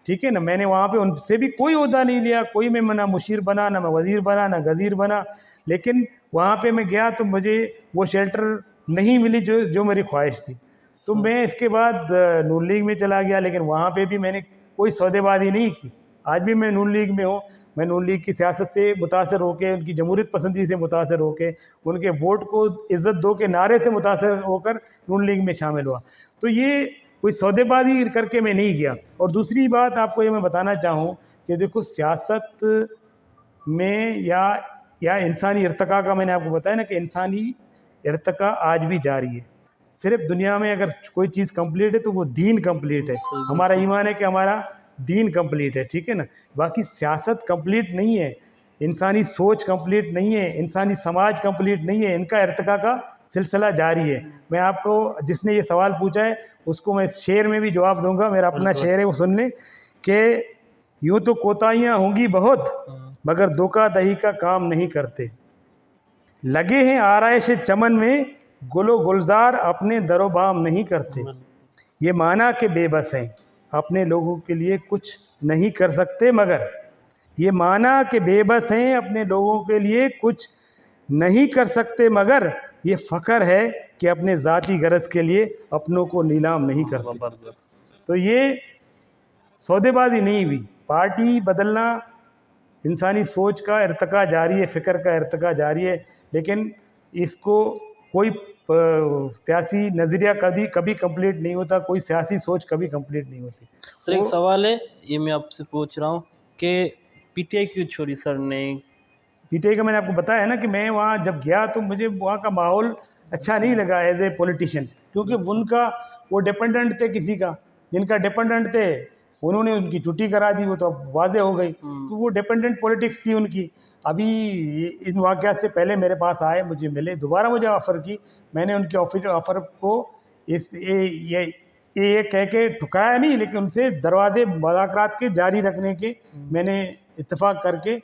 ठीक है ना। मैंने वहाँ पे उनसे भी कोई ओहदा नहीं लिया, कोई मैं ना मुशीर बना, ना मैं वज़ीर बना, ना गज़ीर बना। लेकिन वहाँ पे मैं गया तो मुझे वो शेल्टर नहीं मिली जो मेरी ख्वाहिश थी। तो मैं इसके बाद नून लीग में चला गया, लेकिन वहाँ पे भी मैंने कोई सौदेबाजी नहीं की। आज भी मैं नून लीग में हूँ। मैं नून लीग की सियासत से मुतासर होकर, उनकी जमहूरियत पसंदी से मुतासर होकर, उनके वोट को इज़्ज़त दो के नारे से मुतासर होकर नून लीग में शामिल हुआ। तो ये कोई सौदेबाजी करके मैं नहीं गया। और दूसरी बात आपको ये मैं बताना चाहूँ कि देखो सियासत में या इंसानी इर्तिका का, मैंने आपको बताया ना कि इंसानी इर्तिका आज भी जारी है। सिर्फ दुनिया में अगर कोई चीज़ कंप्लीट है तो वो दीन कंप्लीट है। हमारा ईमान है कि हमारा दीन कंप्लीट है, ठीक है ना। बाकी सियासत कंप्लीट नहीं है, इंसानी सोच कंप्लीट नहीं है, इंसानी समाज कंप्लीट नहीं है, इनका इर्तिका का सिलसिला जारी है। मैं आपको, जिसने ये सवाल पूछा है उसको मैं शेर में भी जवाब दूंगा। मेरा अपना शेर है, वो सुन लें कि यूँ तो कोताहियाँ होंगी बहुत, मगर धोखा दही का काम नहीं करते। लगे हैं आराइश चमन में, गुलो गुलजार अपने दरोबाम नहीं करते। ये माना कि बेबस हैं, अपने लोगों के लिए कुछ नहीं कर सकते, मगर ये माना कि बेबस हैं, अपने लोगों के लिए कुछ नहीं कर सकते, मगर ये फ़ख्र है कि अपने ज़ाती गरज के लिए अपनों को नीलाम नहीं करते। तो ये सौदेबाजी नहीं हुई, पार्टी बदलना इंसानी सोच का इर्तिका जारी है, फ़िक्र का इर्तिका जारी है। लेकिन इसको कोई सियासी नज़रिया कभी कंप्लीट नहीं होता, कोई सियासी सोच कभी कंप्लीट नहीं होती। सर एक सवाल है, ये मैं आपसे पूछ रहा हूँ कि PTI क्यों छोड़ी सर ने? PTI का मैंने आपको बताया है ना कि मैं वहाँ जब गया तो मुझे वहाँ का माहौल अच्छा नहीं लगा एज ए पॉलिटिशियन, क्योंकि उनका वो डिपेंडेंट थे किसी का, जिनका डिपेंडेंट थे उन्होंने उनकी छुट्टी करा दी, वो तो अब वाजे हो गई। तो वो डिपेंडेंट पॉलिटिक्स थी उनकी। अभी इन वाक़यात से पहले मेरे पास आए, मुझे मिले, दोबारा मुझे ऑफ़र की। मैंने उनके ऑफ़र को ये कह के ठुकराया नहीं, लेकिन उनसे दरवाजे मुज़ाकरात के जारी रखने के मैंने इत्तेफाक करके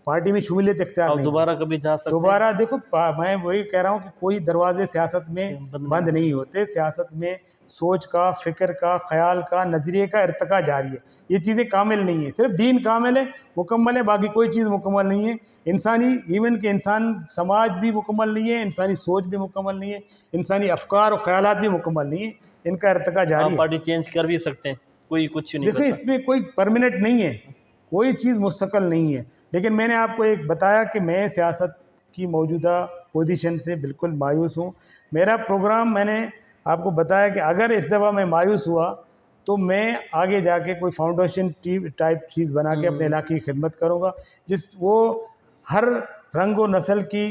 पार्टी में शमूलियत इख्तियार आप नहीं। दोबारा कभी जा सकते हैं? दोबारा देखो मैं वही कह रहा हूँ कि कोई दरवाजे सियासत में बंद नहीं होते। सियासत में सोच का, फ़िक्र का, ख़याल का, नज़रिए का इर्तिक़ा जारी है। ये चीज़ें कामिल नहीं है, सिर्फ दीन कामिल है, मुकम्मल है, बाकी कोई चीज़ मुकम्मल नहीं है। इंसानी इवन के इंसान समाज भी मुकम्मल नहीं है, इंसानी सोच भी मुकम्मल नहीं है, इंसानी अफ़कार और ख़यालात भी मुकम्मल नहीं है, इनका इर्तिक़ा जारी आप है। पार्टी चेंज कर भी सकते हैं, कोई कुछ नहीं देखो कर इसमें कोई परमानेंट नहीं है, कोई चीज़ मुस्तक़िल नहीं है। लेकिन मैंने आपको एक बताया कि मैं सियासत की मौजूदा पोजीशन से बिल्कुल मायूस हूँ। मेरा प्रोग्राम मैंने आपको बताया कि अगर इस दफ़ा मैं मायूस हुआ तो मैं आगे जाके कोई फाउंडेशन टाइप चीज़ बना के अपने इलाके की खिदमत करूँगा, वो हर रंग व नस्ल की,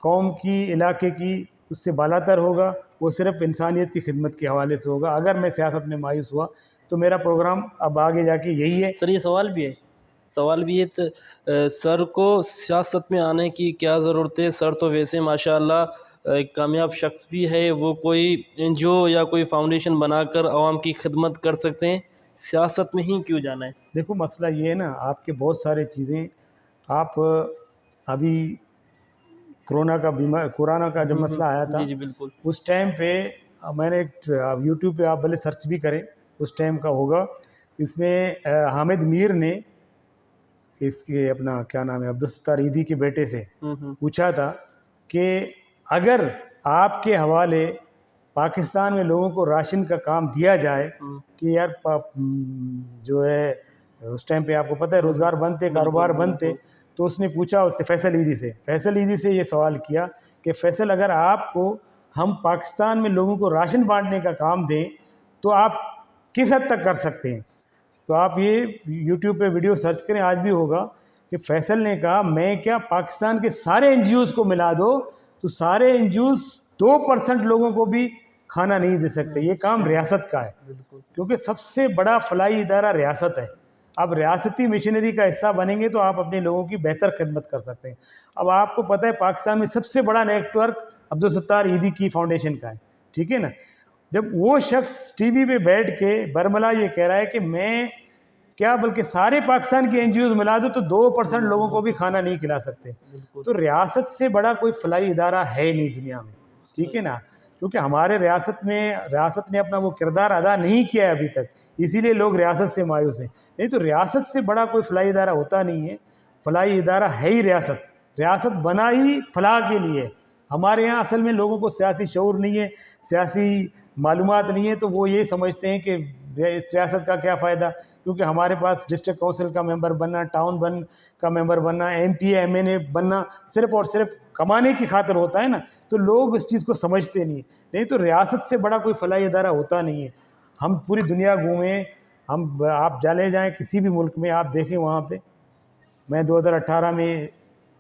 कौम की, इलाके की उससे बालातर होगा। वो सिर्फ़ इंसानियत की खिदमत के हवाले से होगा। अगर मैं सियासत में मायूस हुआ तो मेरा प्रोग्राम अब आगे जाके यही है। सर ये सवाल भी है तो सर को सियासत में आने की क्या ज़रूरत है? सर तो वैसे माशाल्लाह एक कामयाब शख्स भी है, वो कोई एनजीओ या कोई फाउंडेशन बनाकर आवाम की खिदमत कर सकते हैं, सियासत में ही क्यों जाना है? देखो मसला ये है ना, आपके बहुत सारी चीज़ें आप अभी कोरोना का जब मसला आया था, जी जी बिल्कुल। उस टाइम पे मैंने यूट्यूब पे आप भले सर्च भी करें, उस टाइम का होगा। इसमें हामिद मीर ने इसके अपना क्या नाम है अब्दुल सत्तार ईदी के बेटे से पूछा था कि अगर आपके हवाले पाकिस्तान में लोगों को राशन का काम दिया जाए कि यार जो है उस टाइम पे आपको पता है रोज़गार बंद थे, कारोबार बंद थे, तो उसने पूछा उससे फैसल ईदी से ये सवाल किया कि फैसल अगर आपको हम पाकिस्तान में लोगों को राशन बांटने का काम दें तो आप किस हद तक कर सकते हैं। तो आप ये यूट्यूब पे वीडियो सर्च करें, आज भी होगा कि फैसल ने कहा मैं क्या पाकिस्तान के सारे एनजीओज़ को मिला दो तो सारे एनजीओज़ 2% लोगों को भी खाना नहीं दे सकते। ये काम रियासत का है, क्योंकि सबसे बड़ा फलाई इदारा रियासत है। अब रियासती मिशनरी का हिस्सा बनेंगे तो आप अपने लोगों की बेहतर खिदमत कर सकते हैं। अब आपको पता है पाकिस्तान में सबसे बड़ा नेटवर्क अब्दुल सत्तार ईदी की फाउंडेशन का है, ठीक है ना। जब वो शख्स टीवी पे बैठ के बरमला ये कह रहा है कि मैं क्या बल्कि सारे पाकिस्तान की एनजीओज मिला दो तो 2% लोगों को भी खाना नहीं खिला सकते, तो रियासत से बड़ा कोई फलाई इदारा है नहीं दुनिया में, ठीक है ना। क्योंकि हमारे रियासत ने अपना वो किरदार अदा नहीं किया है अभी तक, इसीलिए लोग रियासत से मायूस हैं। नहीं तो रियासत से बड़ा कोई फलाई इदारा होता नहीं है, फलाई इदारा है ही रियासत बना ही फलाह के लिए। हमारे यहाँ असल में लोगों को सियासी शऊर नहीं है, सियासी मालूमात नहीं है, तो वो ये समझते हैं कि इस रियासत का क्या फ़ायदा, क्योंकि हमारे पास डिस्ट्रिक्ट काउंसिल का मेंबर बनना, टाउन का मेंबर बनना, MP MNA बनना सिर्फ़ और सिर्फ कमाने की खातिर होता है ना, तो लोग इस चीज़ को समझते नहीं तो रियासत से बड़ा कोई फलाई इदारा होता नहीं है। हम पूरी दुनिया घूमें, आप चले जाएँ किसी भी मुल्क में, आप देखें वहाँ पे, मैं 2018 में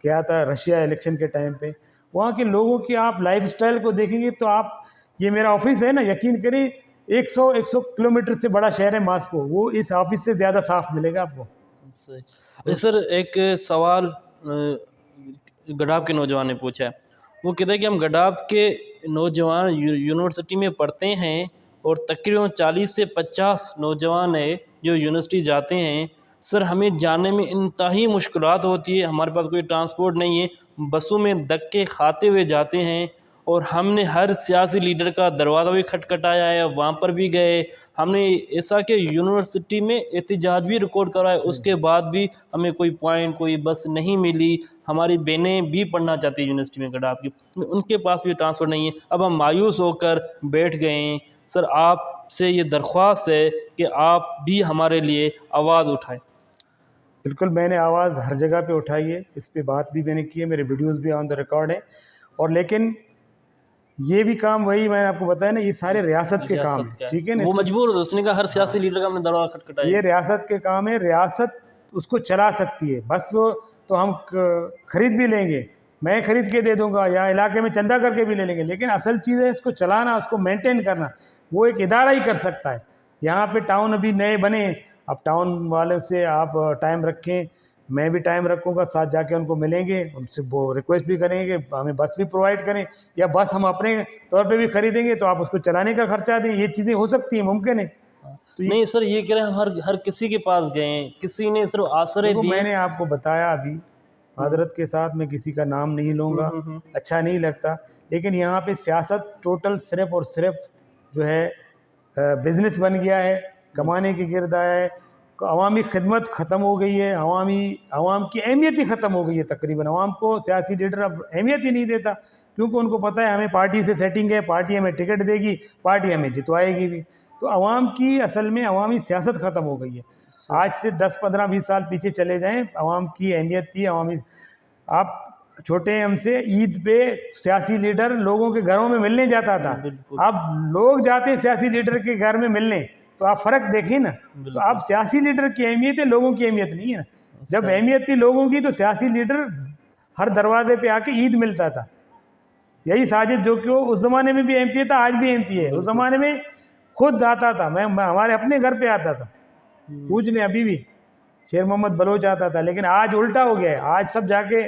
गया था रशिया इलेक्शन के टाइम पे, वहाँ के लोगों की आप लाइफस्टाइल को देखेंगे तो आप, ये मेरा ऑफिस है ना, यकीन करें 100 किलोमीटर से बड़ा शहर है मास्को, वो इस ऑफिस से ज़्यादा साफ मिलेगा आपको। सही। सर एक सवाल गडाब के नौजवान ने पूछा है, वो कहते हैं कि हम गडाब के नौजवान यूनिवर्सिटी में पढ़ते हैं और तकरीबन 40 से 50 नौजवान है जो यूनिवर्सिटी जाते हैं। सर हमें जाने में इंतहाई मुश्किलात होती है, हमारे पास कोई ट्रांसपोर्ट नहीं है, बसों में धक्के खाते हुए जाते हैं और हमने हर सियासी लीडर का दरवाज़ा भी खटखटाया है, वहाँ पर भी गए, हमने ऐसा कि यूनिवर्सिटी में एहतजाज भी रिकॉर्ड कराया, उसके बाद भी हमें कोई पॉइंट, कोई बस नहीं मिली। हमारी बहनें भी पढ़ना चाहती है यूनिवर्सिटी में गडाब की, उनके पास भी ट्रांसफ़र नहीं है। अब हम मायूस होकर बैठ गए हैं। सर आपसे ये दरख्वास्त है कि आप भी हमारे लिए आवाज़ उठाएँ। बिल्कुल, मैंने आवाज़ हर जगह पे उठाई है, इस पे बात भी मैंने की है, मेरे वीडियोस भी ऑन द रिकॉर्ड है। और लेकिन ये भी काम वही मैंने आपको बताया ना, ये सारे रियासत के काम है, ठीक है ना। वो मजबूर हो, उसने कहा हर सियासी लीडर का हमने दरवाज़ा खटखटाया। ये रियासत के काम है, रियासत उसको चला सकती है, बस वो तो हम खरीद भी लेंगे, मैं खरीद के दे दूंगा या इलाके में चंदा करके भी ले लेंगे, लेकिन असल चीज़ है इसको चलाना, उसको मेंटेन करना, वो एक इदारा ही कर सकता है। यहाँ पे टाउन अभी नए बने, अब टाउन वाले से आप टाइम रखें, मैं भी टाइम रखूँगा, साथ जाके उनको मिलेंगे, उनसे वो रिक्वेस्ट भी करेंगे हमें बस भी प्रोवाइड करें, या बस हम अपने तौर पे भी खरीदेंगे तो आप उसको चलाने का खर्चा दें। ये चीज़ें हो सकती हैं, मुमकिन है। तो नहीं सर ये कह रहे हैं हम हर किसी के पास गए, किसी ने सिर्फ आश्रय दिए। मैंने आपको बताया अभी माजरत के साथ मैं किसी का नाम नहीं लूँगा, अच्छा नहीं लगता, लेकिन यहाँ पे सियासत टोटल सिर्फ़ और सिर्फ जो है बिज़नेस बन गया है, कमाने की गिरद आया है। अवामी खिदमत ख़त्म हो गई है, अवाम की अहमियत ही ख़त्म हो गई है तकरीबन। अवाम को सियासी लीडर अब अहमियत ही नहीं देता, क्योंकि उनको पता है हमें पार्टी से सेटिंग है, पार्टी हमें टिकट देगी, पार्टी हमें जितवाएगी भी। तो अवाम की असल में अवामी सियासत ख़त्म हो गई है। आज से 10, 15, 20 साल पीछे चले जाएँ, अवाम की अहमियत थी, अवामी आप छोटे हैं हमसे, ईद पे सियासी लीडर लोगों के घरों में मिलने जाता था। अब लोग जाते हैं सियासी लीडर के घर में मिलने, तो आप फ़र्क देखें ना। तो अब सियासी लीडर की अहमियत है, लोगों की अहमियत नहीं है ना। जब अहमियत थी लोगों की तो सियासी लीडर हर दरवाजे पे आके ईद मिलता था। यही साजिद जो कि उस ज़माने में भी MP था, आज भी MP है। उस ज़माने में खुद आता था, मैं हमारे अपने घर पे आता था, पूछ लें अभी भी, शेर मोहम्मद बलोच आता था। लेकिन आज उल्टा हो गया है, आज सब जाके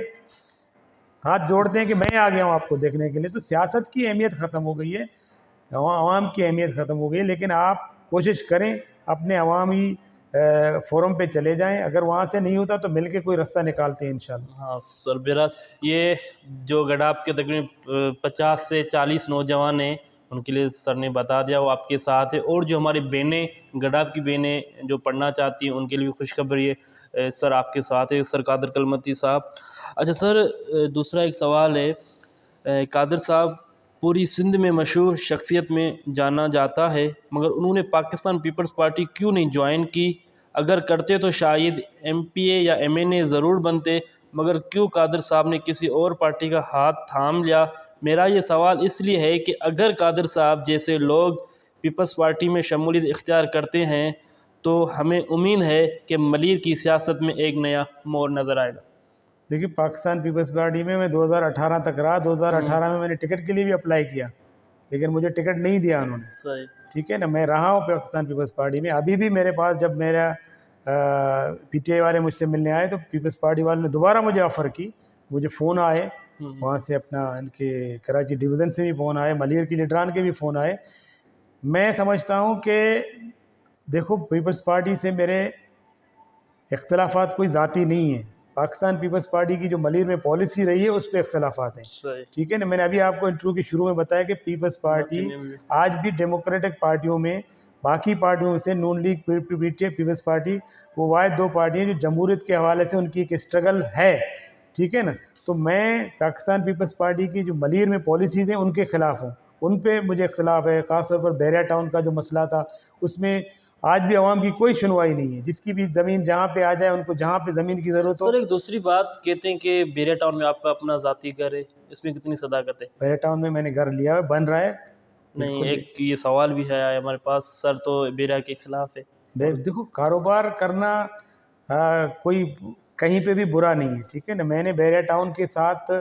हाथ जोड़ते हैं कि मैं आ गया हूँ आपको देखने के लिए। तो सियासत की अहमियत ख़त्म हो गई है, अवाम की अहमियत ख़त्म हो गई है। लेकिन आप कोशिश करें, अपने अवामी फोरम पे चले जाएं, अगर वहाँ से नहीं होता तो मिल के कोई रास्ता निकालते हैं इंशाल्लाह। हाँ सर, बहरहाल ये जो गडाप के तकरीबन 50 से 40 नौजवान हैं, उनके लिए सर ने बता दिया वो आपके साथ है। और जो हमारी बहनें, गडाप की बहनें जो पढ़ना चाहती हैं, उनके लिए खुशखबरी है, सर आपके साथ है, सर कादर कलमती साहब। अच्छा सर, दूसरा एक सवाल है, कादर साहब पूरी सिंध में मशहूर शख्सियत में जाना जाता है, मगर उन्होंने पाकिस्तान पीपल्स पार्टी क्यों नहीं ज्वाइन की? अगर करते तो शायद MPA या MNA ज़रूर बनते, मगर क्यों कादर साहब ने किसी और पार्टी का हाथ थाम लिया? मेरा ये सवाल इसलिए है कि अगर कादर साहब जैसे लोग पीपल्स पार्टी में शमूलियत इख्तियार करते हैं तो हमें उम्मीद है कि मलीर की सियासत में एक नया मोड़ नज़र आएगा। देखिए, पाकिस्तान पीपल्स पार्टी में मैं 2018 तक रहा। 2018 में मैंने टिकट के लिए भी अप्लाई किया, लेकिन मुझे टिकट नहीं दिया उन्होंने। सही, ठीक है ना, मैं रहा हूँ पाकिस्तान पीपल्स पार्टी में। अभी भी मेरे पास जब मेरा PTI वाले मुझसे मिलने आए तो पीपल्स पार्टी वाले ने दोबारा मुझे ऑफ़र की, मुझे फ़ोन आए वहाँ से, अपना इनके कराची डिवीज़न से भी फ़ोन आए, मलीर की लीडरान के भी फ़ोन आए। मैं समझता हूँ कि देखो, पीपल्स पार्टी से मेरे इख्तलाफात कोई ज़ाती नहीं है। पाकिस्तान पीपल्स पार्टी की जो मलीर में पॉलिसी रही है उस पर इख्तलाफात हैं। सही। ठीक है ना, मैंने अभी आपको इंटरव्यू के शुरू में बताया कि पीपल्स पार्टी आज भी डेमोक्रेटिक पार्टियों में, बाकी पार्टियों से, नून लीग, PTI, पीपल्स पार्टी, वो वाहिद 2 पार्टी हैं जो जमहूरियत के हवाले से उनकी एक स्ट्रगल है। ठीक है ना, तो मैं पाकिस्तान पीपल्स पार्टी की जो मलीर में पॉलिसीज़ हैं उनके ख़िलाफ़ हूँ, उन पर मुझे इख्तलाफ है। ख़ास तौर पर बैरिया टाउन का जो मसला था, उसमें आज भी अवाम की कोई सुनवाई नहीं है। जिसकी भी ज़मीन जहाँ पे आ जाए, उनको जहाँ पे ज़मीन की ज़रूरत हो। सर एक दूसरी बात, कहते हैं कि बैरिया टाउन में आपका अपना ज़ाती घर है, इसमें कितनी सदाकत है? बैरिया टाउन में मैंने घर लिया है, बन रहा है। नहीं, एक ये सवाल भी है हमारे पास, सर तो बैरिया के ख़िलाफ़ है। देखो, कारोबार करना कोई कहीं पे भी बुरा नहीं है। ठीक है ना, मैंने बैरिया टाउन के साथ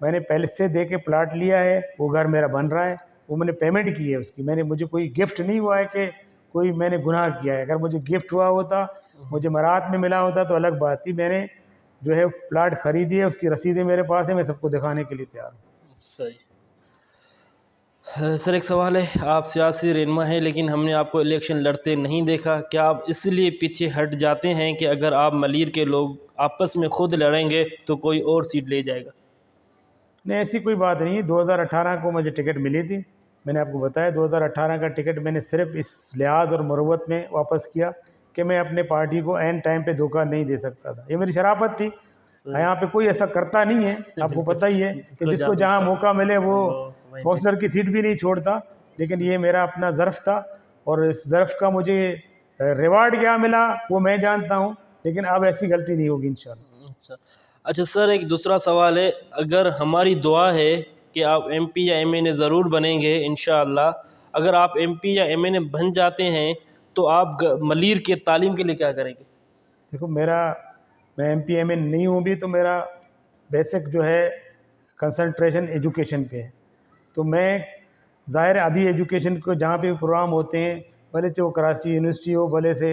मैंने पहले से दे के प्लाट लिया है, वो घर मेरा बन रहा है, वो मैंने पेमेंट की है उसकी। मुझे कोई गिफ्ट नहीं हुआ है कि कोई मैंने गुनाह किया है। अगर मुझे गिफ्ट हुआ होता, मुझे मरात में मिला होता तो अलग बात थी। मैंने जो है प्लाट ख़रीदी है, उसकी रसीदें मेरे पास है, मैं सबको दिखाने के लिए तैयार हूँ। सही। सर एक सवाल है, आप सियासी रहनुमा हैं लेकिन हमने आपको इलेक्शन लड़ते नहीं देखा, क्या आप इसलिए पीछे हट जाते हैं कि अगर आप मलीर के लोग आपस में खुद लड़ेंगे तो कोई और सीट ले जाएगा? नहीं, ऐसी कोई बात नहीं है। 2018 को मुझे टिकट मिली थी, मैंने आपको बताया। 2018 का टिकट मैंने सिर्फ इस लिहाज और मुरव्वत में वापस किया कि मैं अपने पार्टी को एन टाइम पे धोखा नहीं दे सकता था। ये मेरी शराफत थी। यहाँ पे कोई ऐसा करता नहीं है, आपको पता ही है कि जिसको जहाँ मौका मिले वो काउंसलर की सीट भी नहीं छोड़ता। लेकिन ये मेरा अपना ज़र्फ़ था, और इस ज़र्फ़ का मुझे रिवार्ड क्या मिला वो मैं जानता हूँ, लेकिन अब ऐसी गलती नहीं होगी इंशाल्लाह। अच्छा सर, एक दूसरा सवाल है, अगर हमारी दुआ है कि आप MP या MNA ज़रूर बनेंगे इंशाअल्लाह, अगर आप MP या MNA बन जाते हैं तो आप मलीर के तालीम के लिए क्या करेंगे? देखो, मैं MP MNA नहीं हूँ भी, तो मेरा बेसिक जो है कंसंट्रेशन एजुकेशन पे है। तो मैं ज़ाहिर है अभी एजुकेशन को जहाँ पे भी प्रोग्राम होते हैं, भले से वो कराची यूनिवर्सिटी हो, भले से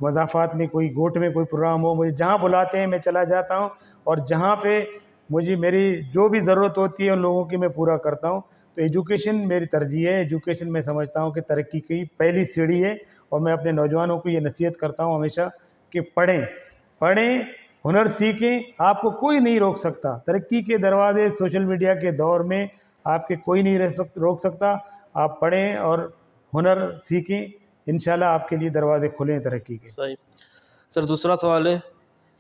मज़ाफ़ात में कोई गोट में कोई प्रोग्राम हो, मुझे जहाँ बुलाते हैं मैं चला जाता हूँ, और जहाँ पे मुझे मेरी जो भी ज़रूरत होती है उन लोगों की मैं पूरा करता हूँ। तो एजुकेशन मेरी तरजीह है। एजुकेशन मैं समझता हूँ कि तरक्की की पहली सीढ़ी है, और मैं अपने नौजवानों को ये नसीहत करता हूँ हमेशा कि पढ़ें, हुनर सीखें, आपको कोई नहीं रोक सकता। तरक्की के दरवाजे सोशल मीडिया के दौर में आपके कोई नहीं रोक सकता। आप पढ़ें और हुनर सीखें, इंशाल्लाह आपके लिए दरवाजे खुले तरक्की के। सही। सर दूसरा सवाल है,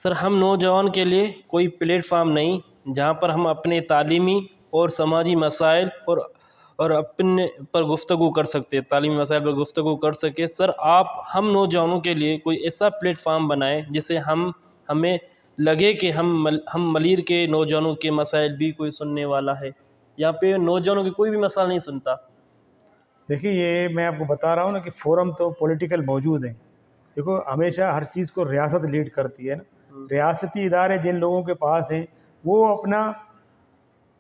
सर हम नौजवान के लिए कोई प्लेटफार्म नहीं जहाँ पर हम अपने तालीमी और समाजी मसाइल और अपने पर गुफ्तगू कर सकते, तालीमी मसाइल पर गुफ्तगू कर सके। सर आप हम नौजवानों के लिए कोई ऐसा प्लेटफार्म बनाएं जिससे हमें लगे कि हम मलीर के नौजवानों के मसाइल भी कोई सुनने वाला है। यहाँ पे नौजवानों के कोई भी मसाइल नहीं सुनता। देखिए, ये मैं आपको बता रहा हूँ ना कि फोरम तो पॉलिटिकल मौजूद हैं। देखो, हमेशा हर चीज़ को रियासत लीड करती है ना। रियासती इदारे जिन लोगों के पास हैं वो अपना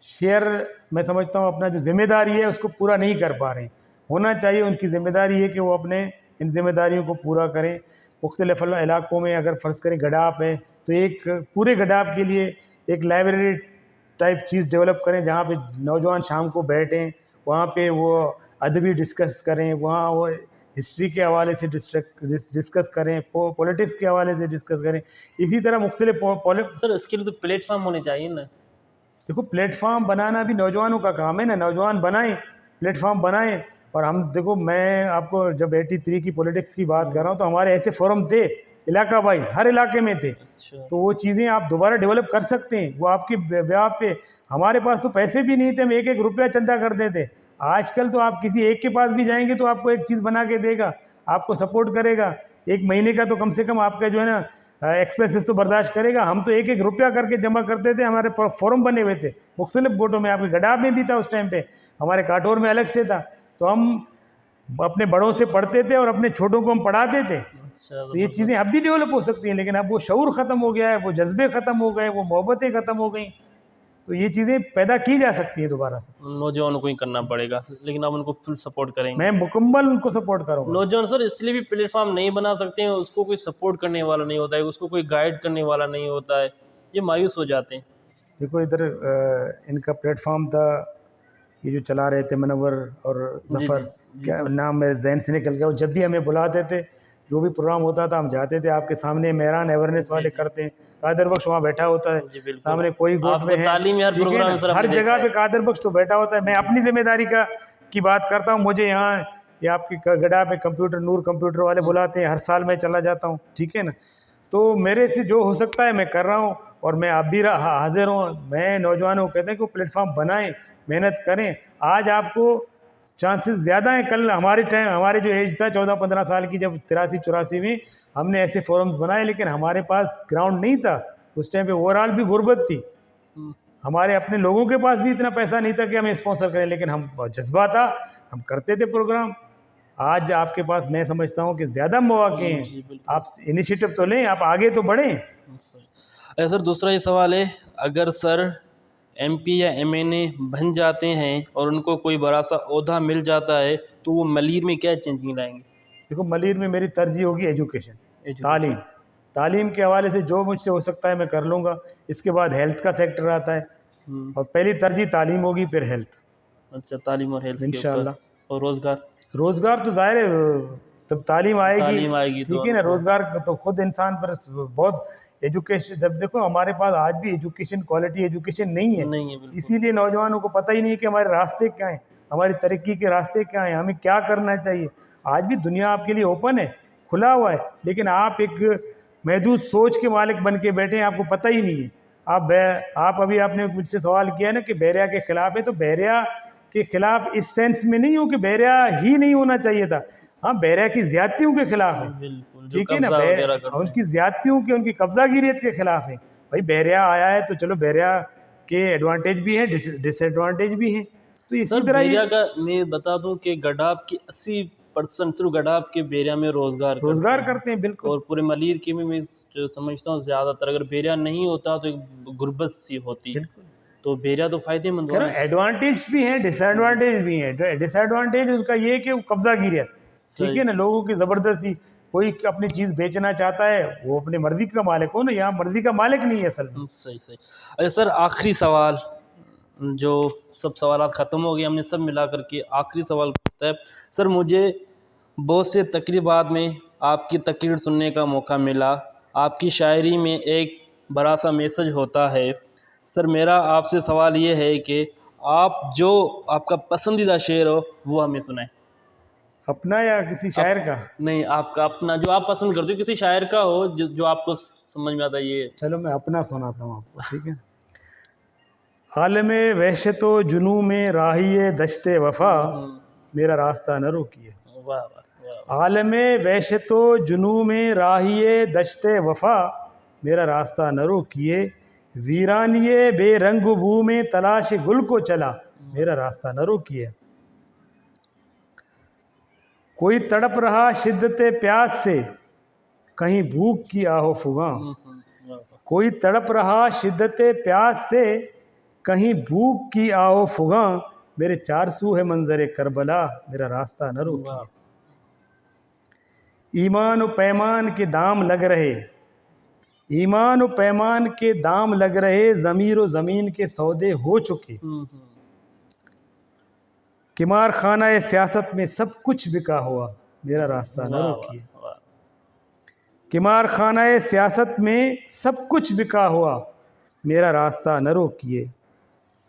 शेयर, मैं समझता हूँ अपना जो जिम्मेदारी है उसको पूरा नहीं कर पा रहे हैं। होना चाहिए, उनकी ज़िम्मेदारी है कि वो अपने इन जिम्मेदारियों को पूरा करें। मुख्तलिफ इलाकों में अगर फ़र्ज़ करें गडाप है तो एक पूरे गडाप के लिए एक लाइब्रेरी टाइप चीज़ डेवलप करें जहाँ पे नौजवान शाम को बैठें, वहाँ पे वो अदबी डिस्कस करें, वहाँ वो हिस्ट्री के हवाले से डिस्कस करें, पॉलिटिक्स के हवाले से डिस्कस करें। इसी तरह मुख्तलिफ सर इसके लिए तो प्लेटफार्म होने चाहिए ना। देखो, प्लेटफार्म बनाना भी नौजवानों का काम है ना। नौजवान बनाएं, प्लेटफार्म बनाएं। और हम देखो, मैं आपको जब 83 की पॉलिटिक्स की बात कर रहा हूँ तो हमारे ऐसे फोरम थे इलाका वाइज, हर इलाके में थे। अच्छा। तो वो चीज़ें आप दोबारा डेवलप कर सकते हैं, वो आपकी ब्याह पे। हमारे पास तो पैसे भी नहीं थे, हम एक एक रुपया चंदा करते थे। आजकल तो आप किसी एक के पास भी जाएंगे तो आपको एक चीज़ बना के देगा, आपको सपोर्ट करेगा। एक महीने का तो कम से कम आपका जो है ना एक्सपेंसेस तो बर्दाश्त करेगा। हम तो एक एक रुपया करके जमा करते थे, हमारे फोरम बने हुए थे मुख्तलिफ गोटों में। आपके गडाब में भी था उस टाइम पे, हमारे काठौर में अलग से था। तो हम अपने बड़ों से पढ़ते थे और अपने छोटों को हम पढ़ाते थे। अच्छा, तो ये चीज़ें अब भी डेवलप हो सकती हैं, लेकिन अब वो शऊर ख़त्म हो गया है, वो जज्बे ख़त्म हो गए, वो मोहब्बतें ख़त्म हो गई। तो ये चीज़ें पैदा की जा सकती हैं दोबारा से। नौजवानों को ही करना पड़ेगा, लेकिन आप उनको फुल सपोर्ट करेंगे। मैं मुकम्मल उनको सपोर्ट करूँगा। नौजवान सर इसलिए भी प्लेटफार्म नहीं बना सकते हैं, उसको कोई सपोर्ट करने वाला नहीं होता है, उसको कोई गाइड करने वाला नहीं होता है, ये मायूस हो जाते हैं। देखो, इधर इनका प्लेटफार्म था, ये जो चला रहे थे मनवर और जफ़र, क्या नाम मेरे जहन से निकल गया। वो जब भी हमें बुलाते थे, जो भी प्रोग्राम होता था हम जाते थे। आपके सामने मेहरान अवेयरनेस वाले करते हैं, कादर बख्श वहाँ बैठा होता है सामने, कोई गोट में है, तालीम हर प्रोग्राम सर हर जगह पे कादर बख्श तो बैठा होता है। मैं अपनी जिम्मेदारी की बात करता हूँ। मुझे यहाँ ये आपकी गड़ा पे कंप्यूटर नूर कंप्यूटर वाले बुलाते हैं, हर साल मैं चला जाता हूँ, ठीक है ना। तो मेरे से जो हो सकता है मैं कर रहा हूँ, और मैं अब भी हाजिर हूँ। मैं नौजवानों को कहते हैं कि प्लेटफार्म बनाएं, मेहनत करें। आज आपको चांसेस ज़्यादा हैं। कल हमारे टाइम, हमारे जो एज था 14-15 साल की, जब 83-84 में हमने ऐसे फोरम्स बनाए, लेकिन हमारे पास ग्राउंड नहीं था उस टाइम पे। ओवरऑल भी गुर्बत थी, हमारे अपने लोगों के पास भी इतना पैसा नहीं था कि हमें स्पॉन्सर करें, लेकिन हम जज्बा था, हम करते थे प्रोग्राम। आज आपके पास मैं समझता हूँ कि ज़्यादा मौके हैं, आप इनिशिएटिव तो लें, आप आगे तो बढ़ें। सर दूसरा ये सवाल है, अगर सर एमपी या एमएनए बन जाते हैं और उनको कोई बड़ा सा ओहदा मिल जाता है तो वो मलीर में क्या चेंजिंग लाएंगे? देखो, मलीर में मेरी तरजीह होगी एजुकेशन, तालीम के हवाले से जो मुझसे हो सकता है मैं कर लूँगा। इसके बाद हेल्थ का सेक्टर आता है, और पहली तरजीह तालीम होगी, फिर हेल्थ। अच्छा, तालीम और हेल्थ इंशाल्लाह। और रोज़गार तो ज़ाहिर है, तब तालीम आएगी, ठीक है ना। रोज़गार तो खुद इंसान पर बहुत, एजुकेशन जब देखो हमारे पास आज भी एजुकेशन, क्वालिटी एजुकेशन नहीं है। इसीलिए नौजवानों को पता ही नहीं कि हमारे रास्ते क्या हैं, हमारी तरक्की के रास्ते क्या हैं, हमें क्या करना चाहिए। आज भी दुनिया आपके लिए ओपन है, खुला हुआ है, लेकिन आप एक महदूद सोच के मालिक बन के बैठे हैं, आपको पता ही नहीं है। आप अभी आपने मुझसे सवाल किया ना कि बहरिया के ख़िलाफ़ है, तो बहरिया के ख़िलाफ़ इस सेंस में नहीं हो कि बहरिया ही नहीं होना चाहिए था। हाँ, बहरिया की ज़्यादतियों के ख़िलाफ़ है, ठीक है ना। उनकी ज़्यादतियों के, उनकी कब्ज़ागिरियत के ख़िलाफ़ है। भाई बहरिया आया है तो चलो, बहरिया के एडवांटेज भी हैं, डिसएडवांटेज भी हैं। तो इसी तरह बहरिया का मैं बता दूं कि गडाब की 80% सिर्फ गडाब के बहरिया में रोज़गार करते हैं, बिल्कुल। और पूरे मलीर के में मैं समझता हूँ ज़्यादातर अगर बहरिया नहीं होता तो एक गुर्बत सी होती, तो बहरिया तो फ़ायदेमंद है। एडवांटेज भी हैं, डिसएडवांटेज भी हैं। डिसएडवांटेज उसका ये है कि कब्ज़ागिरियत, ठीक है ना, लोगों की ज़बरदस्ती। कोई अपनी चीज़ बेचना चाहता है, वो अपनी मर्ज़ी का मालिक हो ना, यहाँ मर्ज़ी का मालिक नहीं है असल में। सही। अच्छा सर, आखिरी सवाल, जो सब सवाल ख़त्म हो गए हमने सब मिला करके, आखिरी सवाल पूछता है सर, मुझे बहुत से तकरीबात में आपकी तकरीर सुनने का मौका मिला। आपकी शायरी में एक बड़ा सा मैसेज होता है। सर मेरा आपसे सवाल ये है कि आप जो आपका पसंदीदा शेर हो वो हमें सुनाएं। अपना या किसी शायर का? नहीं, आपका अपना, जो आप पसंद करते हो, किसी शायर का हो जो आपको समझ में आता है। ये चलो मैं अपना सुनाता हूँ आपको, ठीक है। आलमे वहशतो जुनू में राहिए दश्ते वफ़ा, मेरा रास्ता न रोकिए। वाह वाह। आलमे वहशतो जुनू में राहिए दश्ते वफ़ा, मेरा रास्ता न रोकिए। वीरानिए बेरंग बू में तलाश गुल को चला, मेरा रास्ता न रोकिए। कोई तड़प रहा शिद्दते प्यास से, कहीं भूख की आहो फुगा। कोई तड़प रहा शिद्दते प्यास से, कहीं भूख की आहो फुगा, मेरे चार सू है मंजरे करबला, मेरा रास्ता न रोकिए। ईमान व पैमान के दाम लग रहे, ईमान व पैमान के दाम लग रहे, ज़मीर व ज़मीन के सौदे हो चुके। किमार खाना सियासत में सब कुछ बिका हुआ, मेरा रास्ता न रोकिए। किमार खाना सियासत में सब कुछ बिका हुआ, मेरा रास्ता न रोकिए।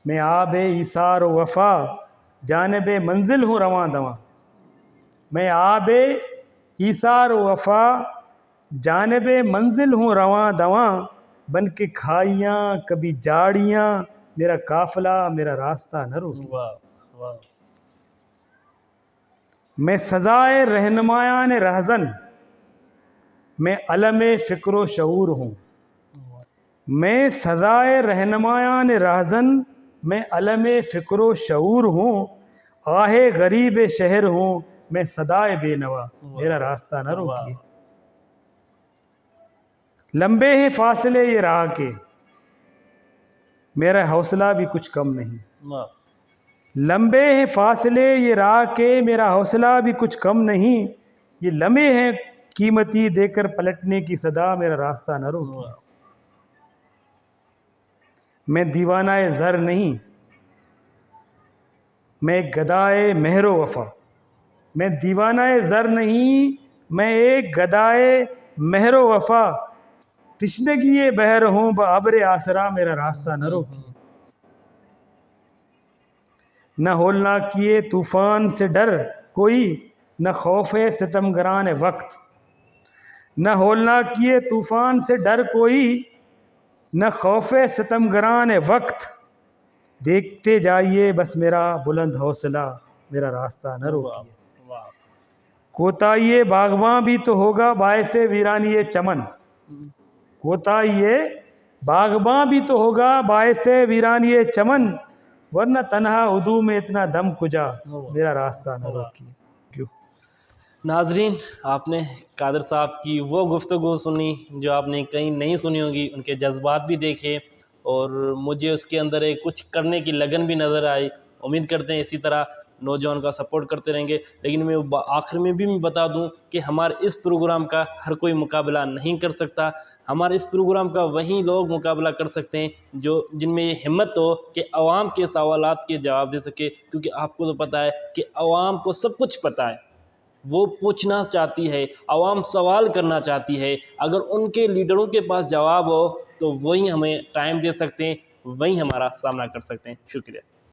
मैं आब ईसार व वफ़ा जानिब मंजिल हूँ रवां दवां। मैं आब ईसार व वफ़ा जानिब मंजिल हूँ रवां दवां, बन के खाइयाँ कभी जाड़ियाँ, मेरा काफ़िला मेरा रास्ता न रोकिए। मैं सजाए रहनुमायान रहज़न, मैं अलमे फ़िक्र शऊर हूँ। मैं सजाए रहनुमायान रहज़न, मैं अलमे फ़िक्र शऊर हूँ। आहे गरीब शहर हूँ, मैं सदाए बेनवा, मेरा रास्ता न रोकिए। लंबे हैं फासले ये राह के, मेरा हौसला भी कुछ कम नहीं। लंबे हैं फासले ये राह के, मेरा हौसला भी कुछ कम नहीं। ये लम्हे हैं कीमती देकर पलटने की सदा, मेरा रास्ता न रोकिए। मैं दीवानाए ज़र नहीं, मैं एक गदाए मेहरो वफ़ा। मैं दीवानाए ज़र नहीं, मैं एक गदाए मेहरो वफ़ा। तिश्नगी बहर हूँ बअब्र आसरा, मेरा रास्ता न रोकिए। न होलना किए तूफ़ान से डर कोई, न खौफ़े सितमगरान वक्त। न होलना किए तूफ़ान से डर कोई, न खौफ़े सितमगरान वक्त। देखते जाइए बस मेरा बुलंद हौसला, मेरा रास्ता न रोकिए। कोताहिए बागबां भी तो होगा बायसे वीरानिए चमन। कोताहिए बागबां भी तो होगा बायसे वीरानिए चमन, वरना तन्हा उदू में इतना दम कुजा, मेरा रास्ता न रोकिए। क्यों नाजरीन, आपने कादर साहब की वो गुफ्तगू सुनी जो आपने कहीं नहीं सुनी होगी। उनके जज्बात भी देखे और मुझे उसके अंदर एक कुछ करने की लगन भी नज़र आई। उम्मीद करते हैं इसी तरह नौजवान का सपोर्ट करते रहेंगे। लेकिन मैं आखिर में भी मैं बता दूं कि हमारे इस प्रोग्राम का हर कोई मुकाबला नहीं कर सकता। हमारे इस प्रोग्राम का वही लोग मुकाबला कर सकते हैं जो जिनमें ये हिम्मत हो कि आवाम के सवालात के जवाब दे सके। क्योंकि आपको तो पता है कि आवाम को सब कुछ पता है, वो पूछना चाहती है, आवाम सवाल करना चाहती है। अगर उनके लीडरों के पास जवाब हो तो वही हमें टाइम दे सकते हैं, वही हमारा सामना कर सकते हैं। शुक्रिया।